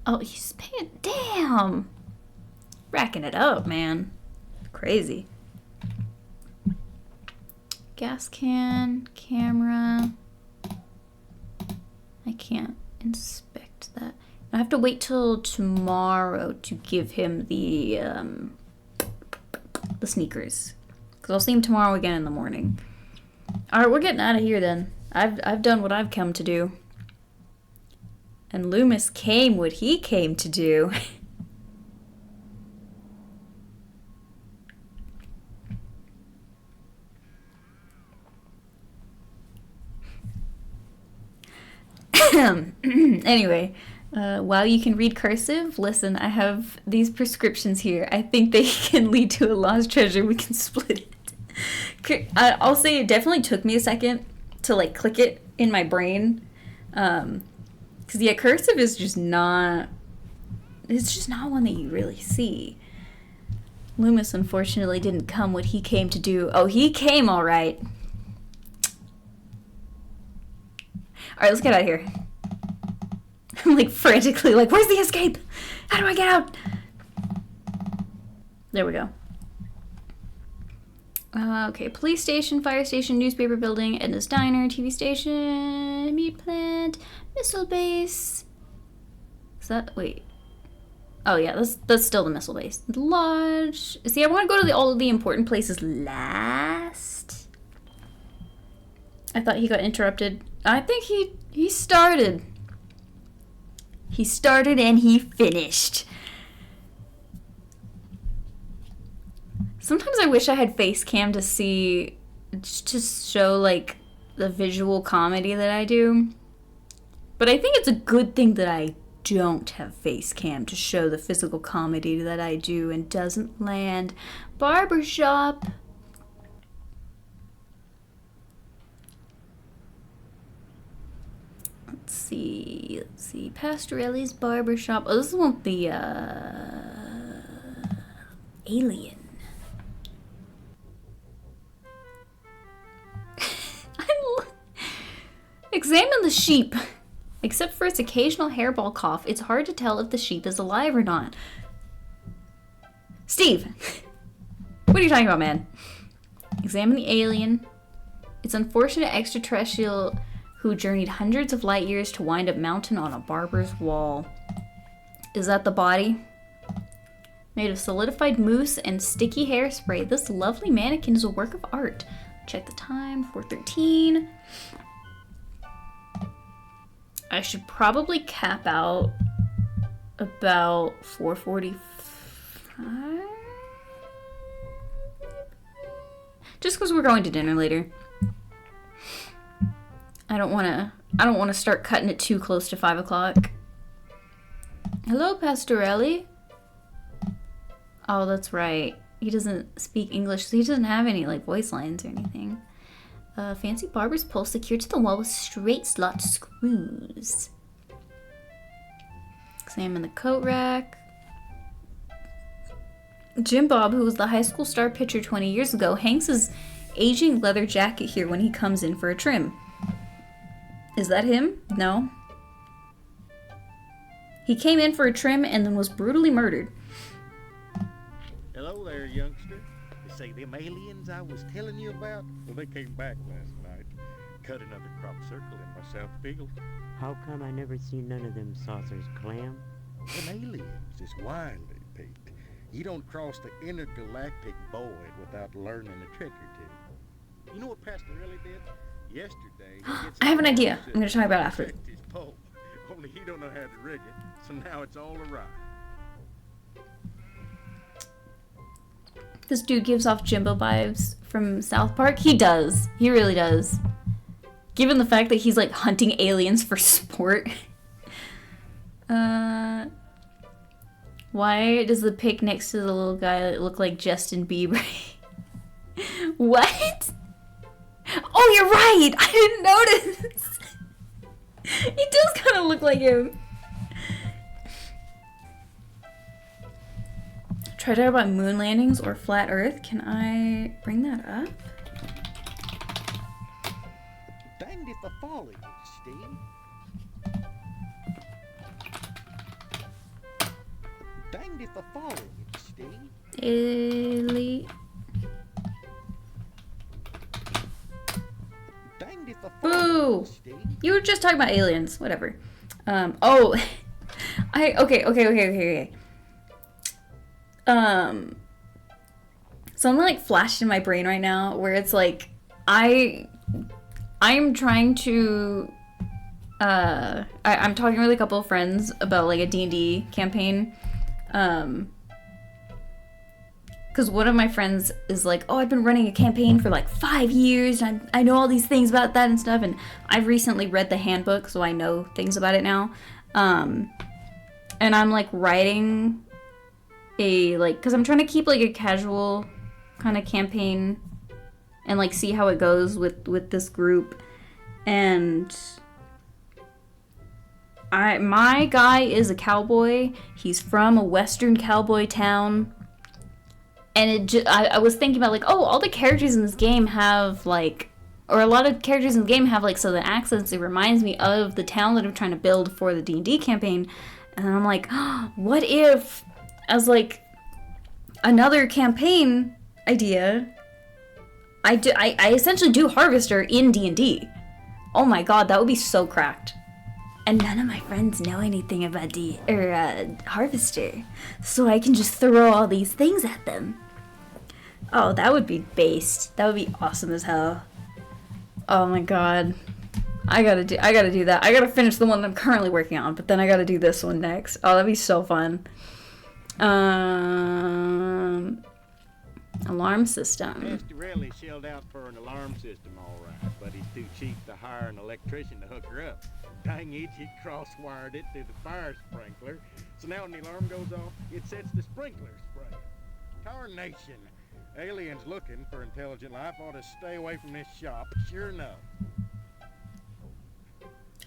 Oh, he's paying. Damn! Racking it up, man. Crazy. Gas can, camera. I can't inspect that. I have to wait till tomorrow to give him the sneakers. Because I'll see him tomorrow again in the morning. Alright, we're getting out of here then. I've done what I've come to do. And Loomis came what he came to do. Anyway, while you can read cursive, listen, I have these prescriptions here. I think they can lead to a lost treasure. We can split it. I'll say it definitely took me a second to like click it in my brain. Because yeah, cursive is just not, it's just not one that you really see. Loomis unfortunately didn't come what he came to do. Oh, he came all right. All right, let's get out of here. I'm like frantically like, where's the escape? How do I get out? There we go. Okay, police station, fire station, newspaper building, Edna's diner, TV station, meat plant, missile base. Is that, wait. Oh yeah, that's still the missile base. Lodge. See, I want to go to all of the important places last. I thought he got interrupted. I think he started. He started and he finished. Sometimes I wish I had face cam to see, to show like the visual comedy that I do. But I think it's a good thing that I don't have face cam to show the physical comedy that I do and doesn't land. Barbershop. Let's see. Pastorelli's Barbershop. Oh, this is one with the alien. Examine the sheep. Except for its occasional hairball cough, it's hard to tell if the sheep is alive or not. Steve! What are you talking about, man? Examine the alien. It's unfortunate extraterrestrial who journeyed hundreds of light years to wind up mountain on a barber's wall. Is that the body? Made of solidified mousse and sticky hairspray, this lovely mannequin is a work of art. Check the time, 4:13. I should probably cap out about 4:45. Just because we're going to dinner later. I don't want to start cutting it too close to 5 o'clock. Hello, Pastorelli. Oh, that's right. He doesn't speak English, so he doesn't have any like voice lines or anything. Fancy barber's pole secured to the wall with straight slot screws. Examine the coat rack. Jim Bob, who was the high school star pitcher 20 years ago, hangs his aging leather jacket here when he comes in for a trim. Is that him? No. He came in for a trim and then was brutally murdered. Hello there, youngster. You say them aliens I was telling you about? Well, they came back last night. Cut another crop circle in my south field. How come I never seen none of them saucers, Clam? Them aliens is wily, Pete. You don't cross the intergalactic void without learning a trick or two. You know what Pastor Ellie did? Yesterday, he gets I have an the idea. arms I'm gonna talk about it to after. protect his pole. Only he don't know how to rig it, so now it's all awry. This dude gives off Jimbo vibes from South Park. He does. He really does. Given the fact that he's like hunting aliens for sport. Why does the pic next to the little guy look like Justin Bieber? What? Oh, you're right! I didn't notice! He does kind of look like him. Try to talk about moon landings or flat Earth. Can I bring that up? Danged if I follow you, Steve. Danged if I follow you, Steve. Danged if I follow Boo! you, Steve. You were just talking about aliens. Whatever. Oh. Okay. Something like flashed in my brain right now where it's like I'm trying to I'm talking with a couple of friends about like a D&D campaign, because one of my friends is like, oh, I've been running a campaign for like 5 years and I know all these things about that and stuff, and I've recently read the handbook, so I know things about it now, and I'm like writing because I'm trying to keep like a casual kind of campaign and like see how it goes with this group. And my guy is a cowboy. He's from a western cowboy town. And I was thinking about like, oh, all the characters in this game have like, or a lot of characters in the game have like southern accents. It reminds me of the town that I'm trying to build for the D&D campaign. And I'm like, oh, what if as like another campaign idea, I essentially do Harvester in D&D. Oh my god, that would be so cracked. And none of my friends know anything about Harvester, so I can just throw all these things at them. Oh, that would be based. That would be awesome as hell. Oh my god. I gotta do that. I gotta finish the one that I'm currently working on, but then I gotta do this one next. Oh, that'd be so fun. Alarm system. Pastor Ellie shelled out for an alarm system, all right, but he's too cheap to hire an electrician to hook her up. Dang it, he cross-wired it through the fire sprinkler, so now when the alarm goes off, it sets the sprinkler spraying. Tarnation! Aliens looking for intelligent life ought to stay away from this shop, sure enough.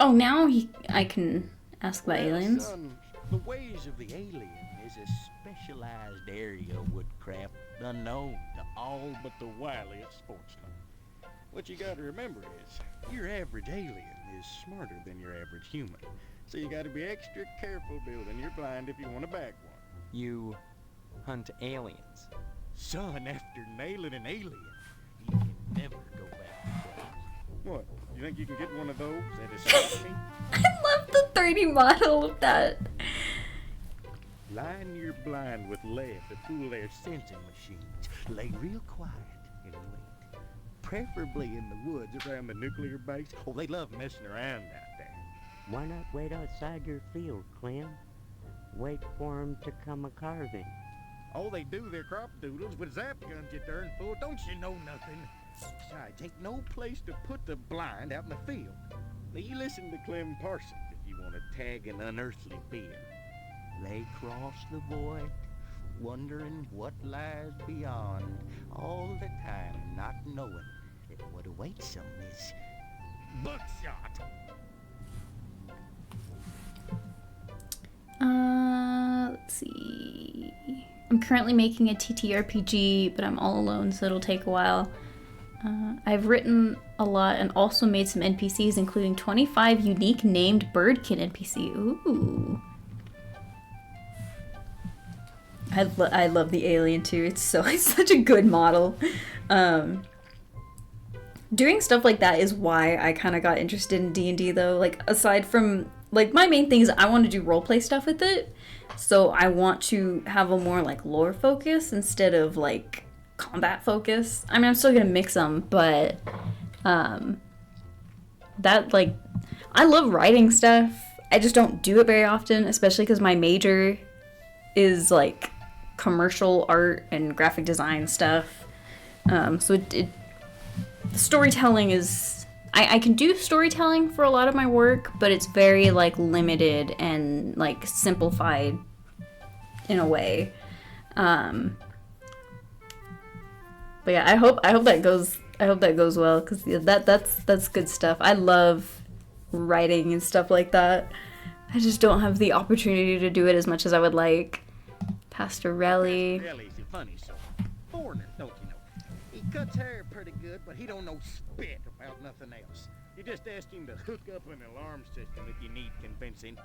Oh, now I can ask about aliens. Son, the ways of the alien is a specialized area of woodcraft unknown to all but the wiliest sportsmen. What you gotta remember is, your average alien is smarter than your average human. So you gotta be extra careful building your blind if you want to bag one. You hunt aliens. Son, after nailing an alien, you can never go back to place. What? You think you can get one of those at a symphony? I love the 3D model of that. Line your blind with lead to fool their sensing machines. Lay real quiet and wait. Preferably in the woods around the nuclear base. Oh, they love messing around out there. Why not wait outside your field, Clem? Wait for 'em to come a-carving. Oh, they do their crop doodles with zap guns, you darn fool. Don't you know nothing? Besides, ain't no place to put the blind out in the field. Now, you listen to Clem Parsons if you want to tag an unearthly being. Lay cross the void, wondering what lies beyond, all the time not knowing that what awaits them is buckshot. Let's see. I'm currently making a TTRPG, but I'm all alone, so it'll take a while. I've written a lot and also made some NPCs, including 25 unique named Birdkin NPC. Ooh. I love the alien too. It's such a good model. Doing stuff like that is why I kind of got interested in D&D though. Like aside from like my main thing is I want to do roleplay stuff with it. So I want to have a more like lore focus instead of like combat focus. I mean, I'm still gonna mix them, but that, like, I love writing stuff. I just don't do it very often, especially because my major is like commercial art and graphic design stuff. So storytelling is, I can do storytelling for a lot of my work, but it's very like limited and like simplified in a way. But yeah, I hope that goes well, because that's good stuff. I love writing and stuff like that. I just don't have the opportunity to do it as much as I would like. Pastorelli. Pastorelli's a funny sort. Foreigner, don't you know? He cuts hair pretty good, but he don't know spit about nothing else. You just ask him to hook up an alarm system if you need convincing.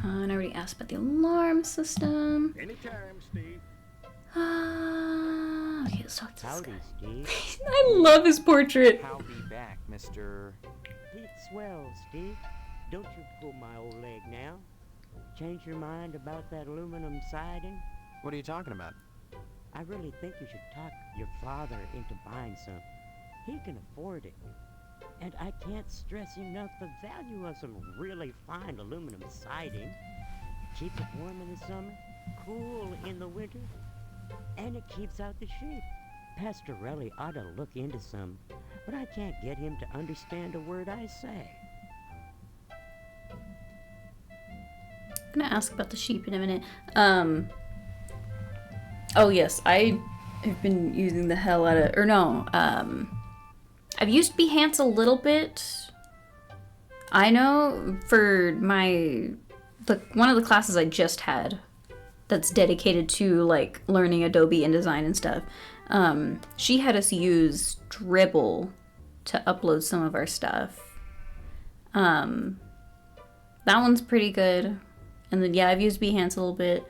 And I already asked about the alarm system. Anytime, Steve. Okay, let's talk to this Howdy, guy. Steve. I love his portrait. I'll be back, Mr. It's swell, Steve. Don't you pull my old leg now. Change your mind about that aluminum siding? What are you talking about? I really think you should talk your father into buying some. He can afford it. And I can't stress enough the value of some really fine aluminum siding. Keeps it warm in the summer, cool in the winter, and it keeps out the sheep. Pastorelli ought to look into some, but I can't get him to understand a word I say. I'm gonna ask about the sheep in a minute. Oh yes, I have been using the hell out of, or no, I've used Behance a little bit. I know for one of the classes I just had that's dedicated to like learning Adobe InDesign and stuff. She had us use Dribbble to upload some of our stuff. That one's pretty good. And then, yeah, I've used Behance a little bit.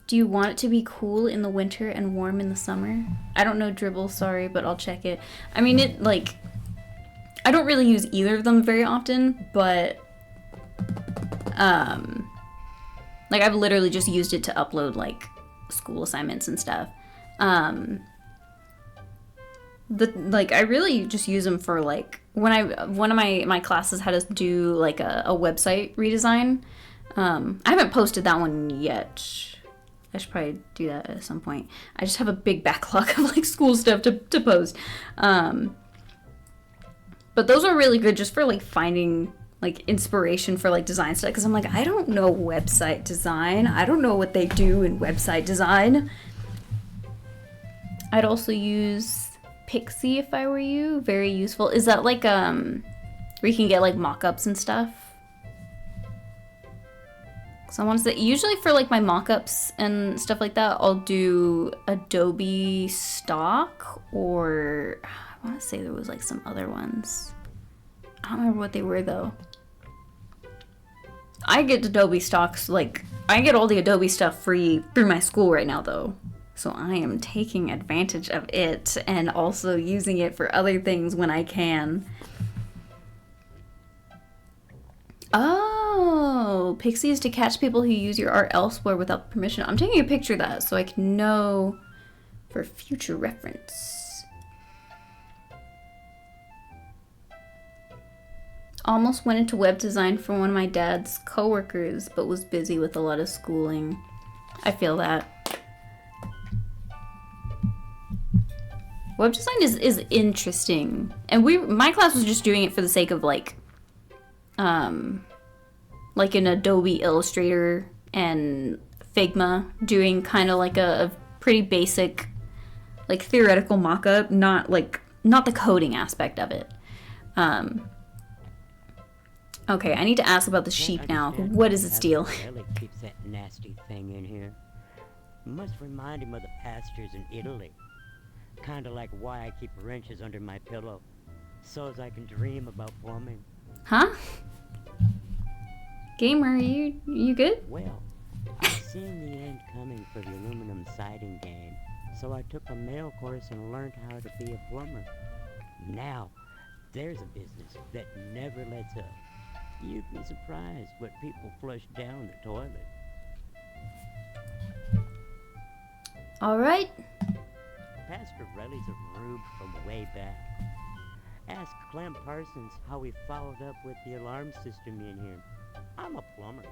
Do you want it to be cool in the winter and warm in the summer? I don't know Dribbble, sorry, but I'll check it. I mean, I don't really use either of them very often, but, I've literally just used it to upload, like, school assignments and stuff. I really just use them for, like, one of my classes had us do, like, a website redesign. I haven't posted that one yet. I should probably do that at some point. I just have a big backlog of, like, school stuff to post. But those are really good just for, like, finding, like, inspiration for, like, design stuff. Because I'm like, I don't know website design. I don't know what they do in website design. I'd also use Pixie if I were you. Very useful. Is that like where you can get like mock-ups and stuff? So I want to say usually for like my mock-ups and stuff like that, I'll do Adobe Stock, or I want to say there was like some other ones. I don't remember what they were though. I get Adobe Stocks, like I get all the Adobe stuff free through my school right now though. So I am taking advantage of it and also using it for other things when I can. Oh, Pixie is to catch people who use your art elsewhere without permission. I'm taking a picture of that so I can know for future reference. Almost went into web design for one of my dad's coworkers, but was busy with a lot of schooling. I feel that. Web design is interesting, and my class was just doing it for the sake of like an Adobe Illustrator and Figma, doing kind of like a pretty basic, like theoretical mock-up, not the coding aspect of it. Okay, I need to ask about the sheep now. What is its deal? Ellie keeps that nasty thing in here. Must remind him of the pastures in Italy. Kind of like why I keep wrenches under my pillow, so as I can dream about plumbing. Huh? Gamer, you good? Well, I've seen the end coming for the aluminum siding game, so I took a mail course and learned how to be a plumber. Now, there's a business that never lets up. You'd be surprised what people flush down the toilet. All right. Pastor Relly's a rube from way back. Ask Clem Parsons how he followed up with the alarm system in here. I'm a plumber.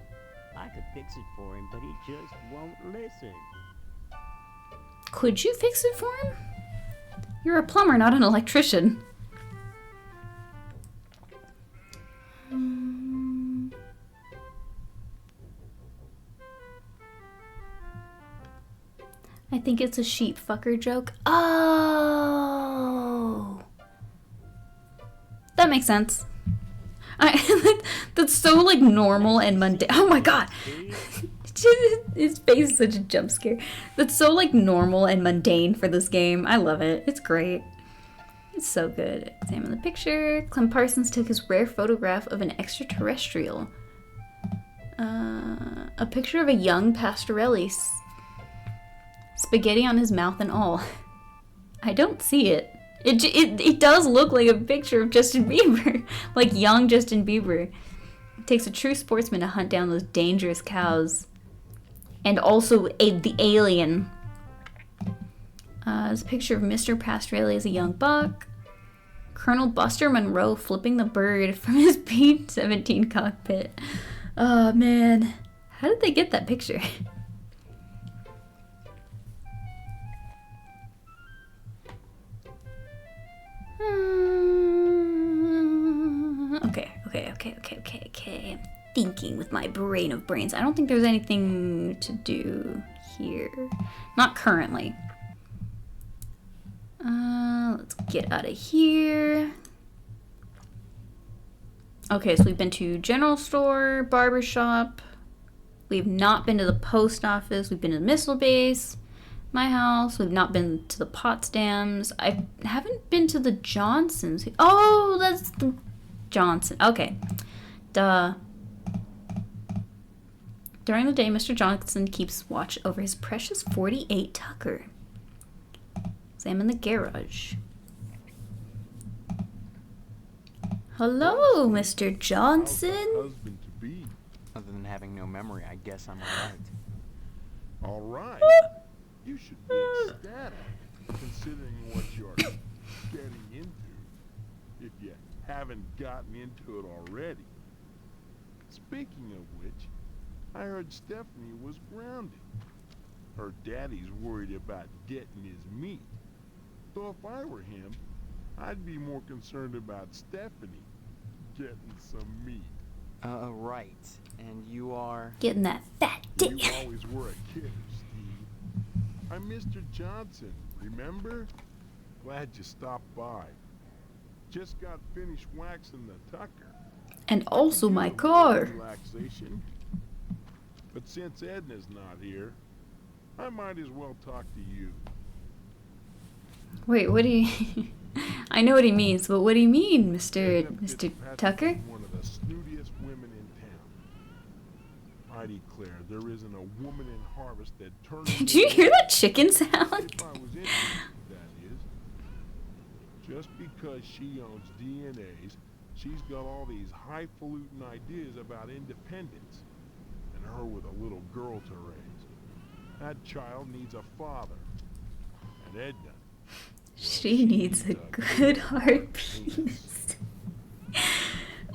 I could fix it for him, but he just won't listen. Could you fix it for him? You're a plumber, not an electrician. I think it's a sheep fucker joke. Oh! That makes sense. That's so like normal and mundane. Oh my god! His face is such a jump scare. That's so like normal and mundane for this game. I love it. It's great. It's so good. Examine the picture. Clem Parsons took his rare photograph of an extraterrestrial. A picture of a young Pastorelli. Spaghetti on his mouth and all. I don't see it. It does look like a picture of Justin Bieber. Like young Justin Bieber. It takes a true sportsman to hunt down those dangerous cows. And also the alien. There's a picture of Mr. Pastorelli as a young buck. Colonel Buster Monroe flipping the bird from his B-17 cockpit. Oh man. How did they get that picture? Okay. I'm thinking with my brain of brains. I don't think there's anything to do here. Not currently. Let's get out of here. Okay, so we've been to general store, barber shop. We've not been to the post office. We've been to the missile base, my house. We've not been to the Potsdams. I haven't been to the Johnsons. Oh, that's the Johnson. Okay. Duh. During the day, Mr. Johnson keeps watch over his precious 48 Tucker. Examine the garage. Hello, Mr. Johnson. Husband to be. Other than having no memory, I guess I'm all right. You should be ecstatic, considering what you're getting into, if you haven't gotten into it already. Speaking of which, I heard Stephanie was grounded. Her daddy's worried about getting his meat. So if I were him, I'd be more concerned about Stephanie getting some meat. Right. And you are... Getting that fat dick. You always were a kidder, Steve. I'm Mr. Johnson, remember? Glad you stopped by. Just got finished waxing the Tucker. And also my car. Relaxation. But since Edna's not here, I might as well talk to you. Wait, what do you... I know what he means, but what do you mean, Mr. Tucker? One of the snootiest women in town. I declare there isn't a woman in Harvest that turns... Did you hear that chicken sound? If I was interested, that is. Just because she owns DNAs, she's got all these highfalutin ideas about independence. And her with a little girl to raise. That child needs a father. And Edna... She needs a good hard penis.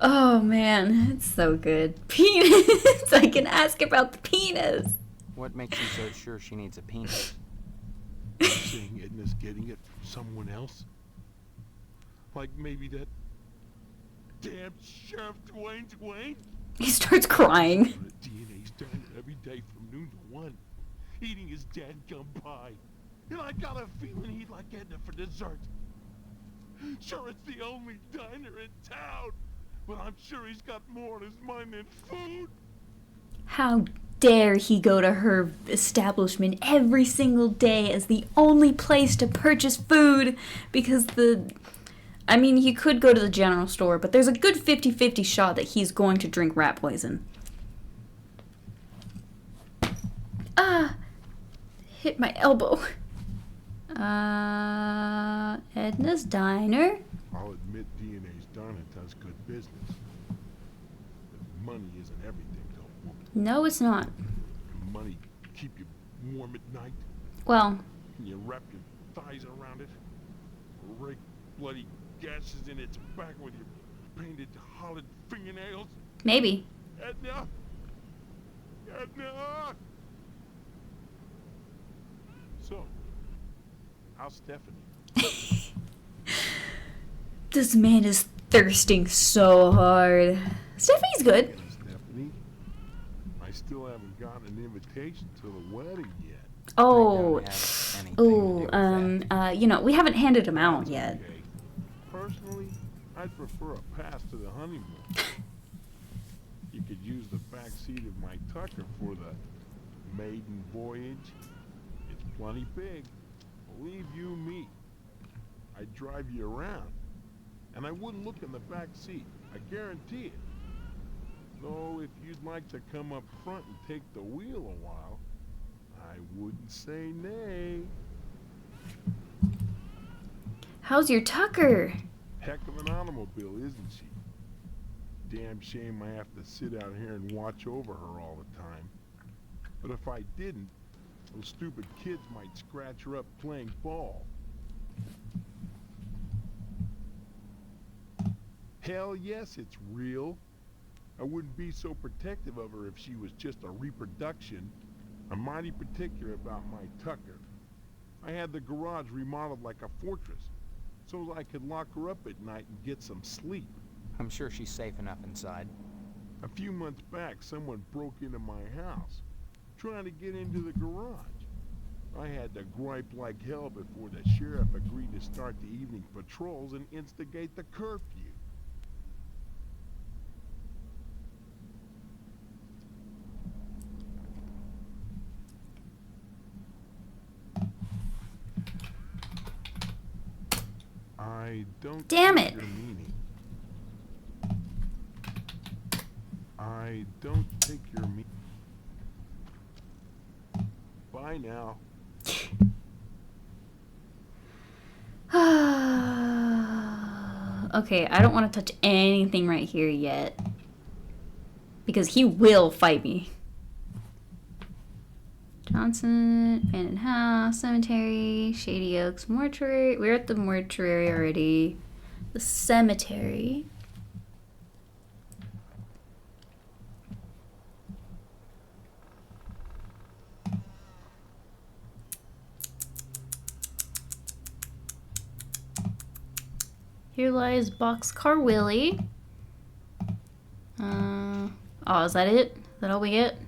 Oh man, it's so good. Penis! I can ask about the penis. What makes you so sure she needs a penis? Saying Edna's getting it from someone else? Like maybe that damn Sheriff Dwayne? He starts crying. DNA's done every day from noon to 1, eating his dadgum pie. And I got a feeling he'd like Edna for dessert. Sure, it's the only diner in town, but I'm sure he's got more on his mind than food. How dare he go to her establishment every single day as the only place to purchase food, because I mean, he could go to the general store, but there's a good 50-50 shot that he's going to drink rat poison. Ah! Hit my elbow. Edna's Diner. I'll admit DNA's Diner does good business. money isn't everything to a woman. No, it's not. Can money keep you warm at night? Well, Can you wrap your thighs around it? Or rake bloody gashes in its back with your painted, hollowed fingernails? maybe. Edna! Edna! So, how's Stephanie? This man is thirsting so hard. Stephanie's good. Stephanie? I still haven't gotten an invitation to the wedding yet. Oh, anything you know, we haven't handed him out yet. Okay. Personally, I'd prefer a pass to the honeymoon. You could use the back seat of my Tucker for the maiden voyage. It's plenty big. Believe you me. I'd drive you around. And I wouldn't look in the back seat. I guarantee it. Though if you'd like to come up front and take the wheel a while, I wouldn't say nay. How's your Tucker? Heck of an automobile, isn't she? Damn shame I have to sit out here and watch over her all the time. But if I didn't, those stupid kids might scratch her up playing ball. Hell yes, it's real. I wouldn't be so protective of her if she was just a reproduction. I'm mighty particular about my Tucker. I had the garage remodeled like a fortress, so I could lock her up at night and get some sleep. I'm sure she's safe enough inside. A few months back, someone broke into my house, trying to get into the garage. I had to gripe like hell before the sheriff agreed to start the evening patrols and instigate the curfew. I don't Damn take it. your meaning. I don't take your meaning. Bye now. Okay, I don't want to touch anything right here yet. Because he will fight me. Johnson, abandoned house, cemetery, Shady Oaks, mortuary. We're at the mortuary already. The cemetery. Here lies Boxcar Willie. Oh, is that it? Is that all we get?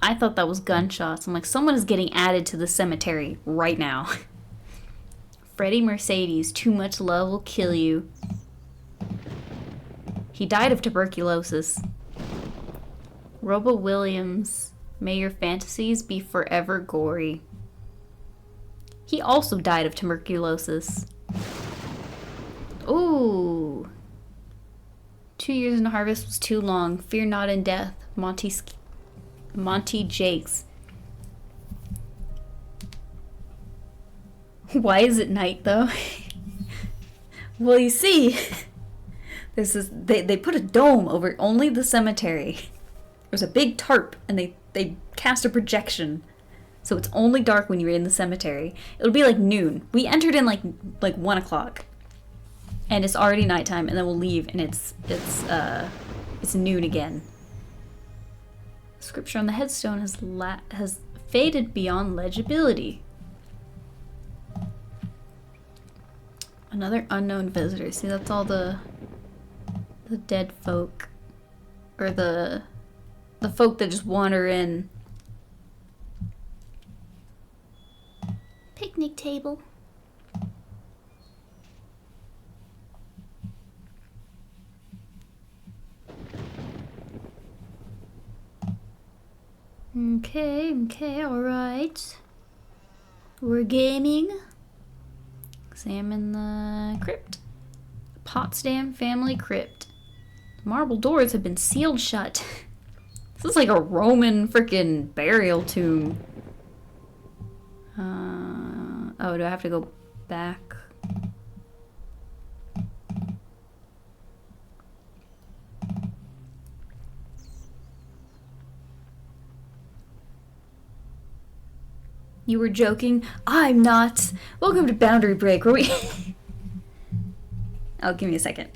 I thought that was gunshots. I'm like, someone is getting added to the cemetery right now. Freddie Mercedes, too much love will kill you. He died of tuberculosis. Robo Williams, may your fantasies be forever gory. He also died of tuberculosis. Ooh. 2 years in harvest was too long. Fear not in death. Monty Jakes. Why is it night though? Well, you see, they put a dome over only the cemetery. There's a big tarp, and they cast a projection, so it's only dark when you're in the cemetery. It'll be like noon. We entered in like 1 o'clock, and it's already nighttime, and then we'll leave, and it's noon again. Scripture on the headstone has faded beyond legibility. Another unknown visitor. See, that's all the dead folk, or the folk that just wander in. Picnic table. Okay, alright. We're gaming. Examine the crypt. Potsdam family crypt. The marble doors have been sealed shut. This is like a Roman freaking burial tomb. Oh, do I have to go back? You were joking? I'm not. Welcome to Boundary Break, where we... Oh, give me a second.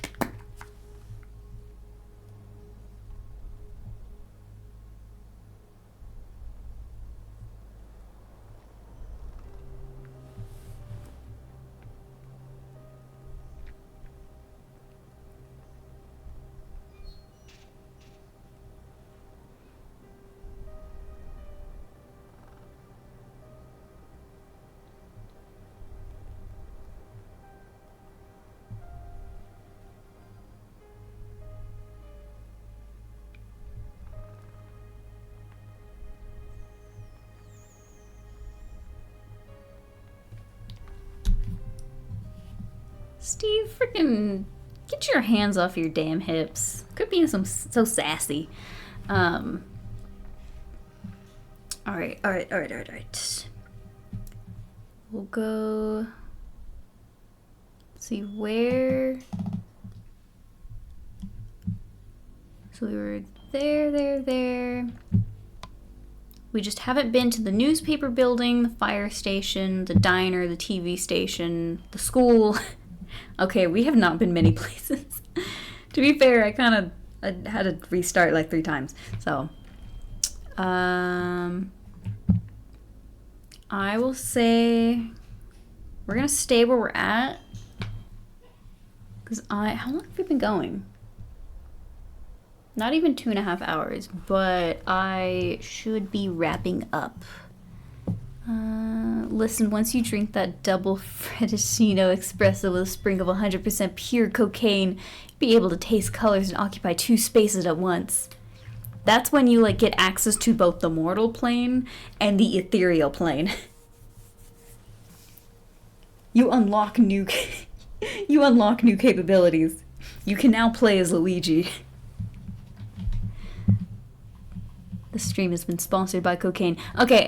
Steve, freaking get your hands off your damn hips. Quit being so sassy. Alright. We'll go see where. So we were there. We just haven't been to the newspaper building, the fire station, the diner, the TV station, the school. Okay, we have not been many places. To be fair, I had to restart like 3 times. So, I will say we're gonna stay where we're at. How long have we been going? Not even 2.5 hours, but I should be wrapping up. Listen, once you drink that double Fredicino espresso with a sprinkle of 100% pure cocaine, you'll be able to taste colors and occupy 2 spaces at once. That's when you like get access to both the mortal plane and the ethereal plane. You unlock new capabilities. You can now play as Luigi. The stream has been sponsored by cocaine. Okay,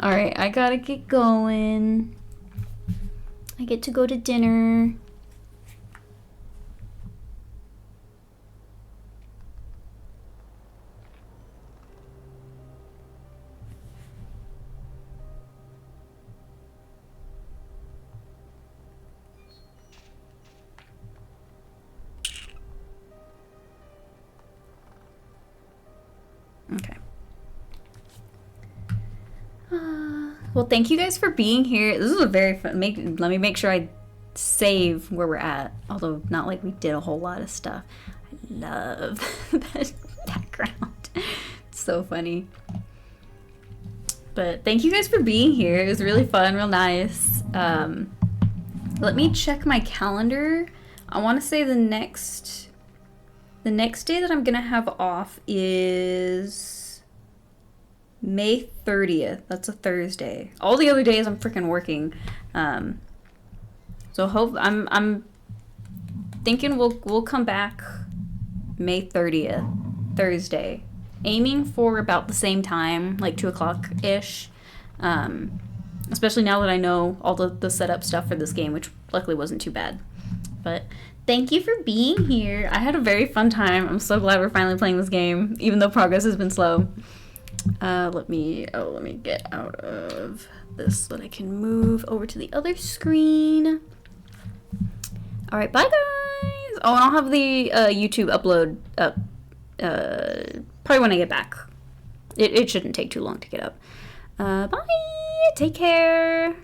alright, I gotta get going. I get to go to dinner. Okay. Well, thank you guys for being here. This is a very fun. Let me make sure I save where we're at. Although not like we did a whole lot of stuff. I love that background. It's so funny. But thank you guys for being here. It was really fun, real nice. Let me check my calendar. I want to say the next day that I'm gonna have off is May 30th. That's a Thursday. All the other days I'm freaking working. So I'm thinking we'll come back May 30th, Thursday. Aiming for about the same time, like 2 o'clock ish. Especially now that I know all the setup stuff for this game, which luckily wasn't too bad. But thank you for being here. I had a very fun time. I'm so glad we're finally playing this game, even though progress has been slow. Let me get out of this so that I can move over to the other screen. All right, bye guys. Oh, and I'll have the YouTube upload up probably when I get back. It shouldn't take too long to get up. Bye. Take care.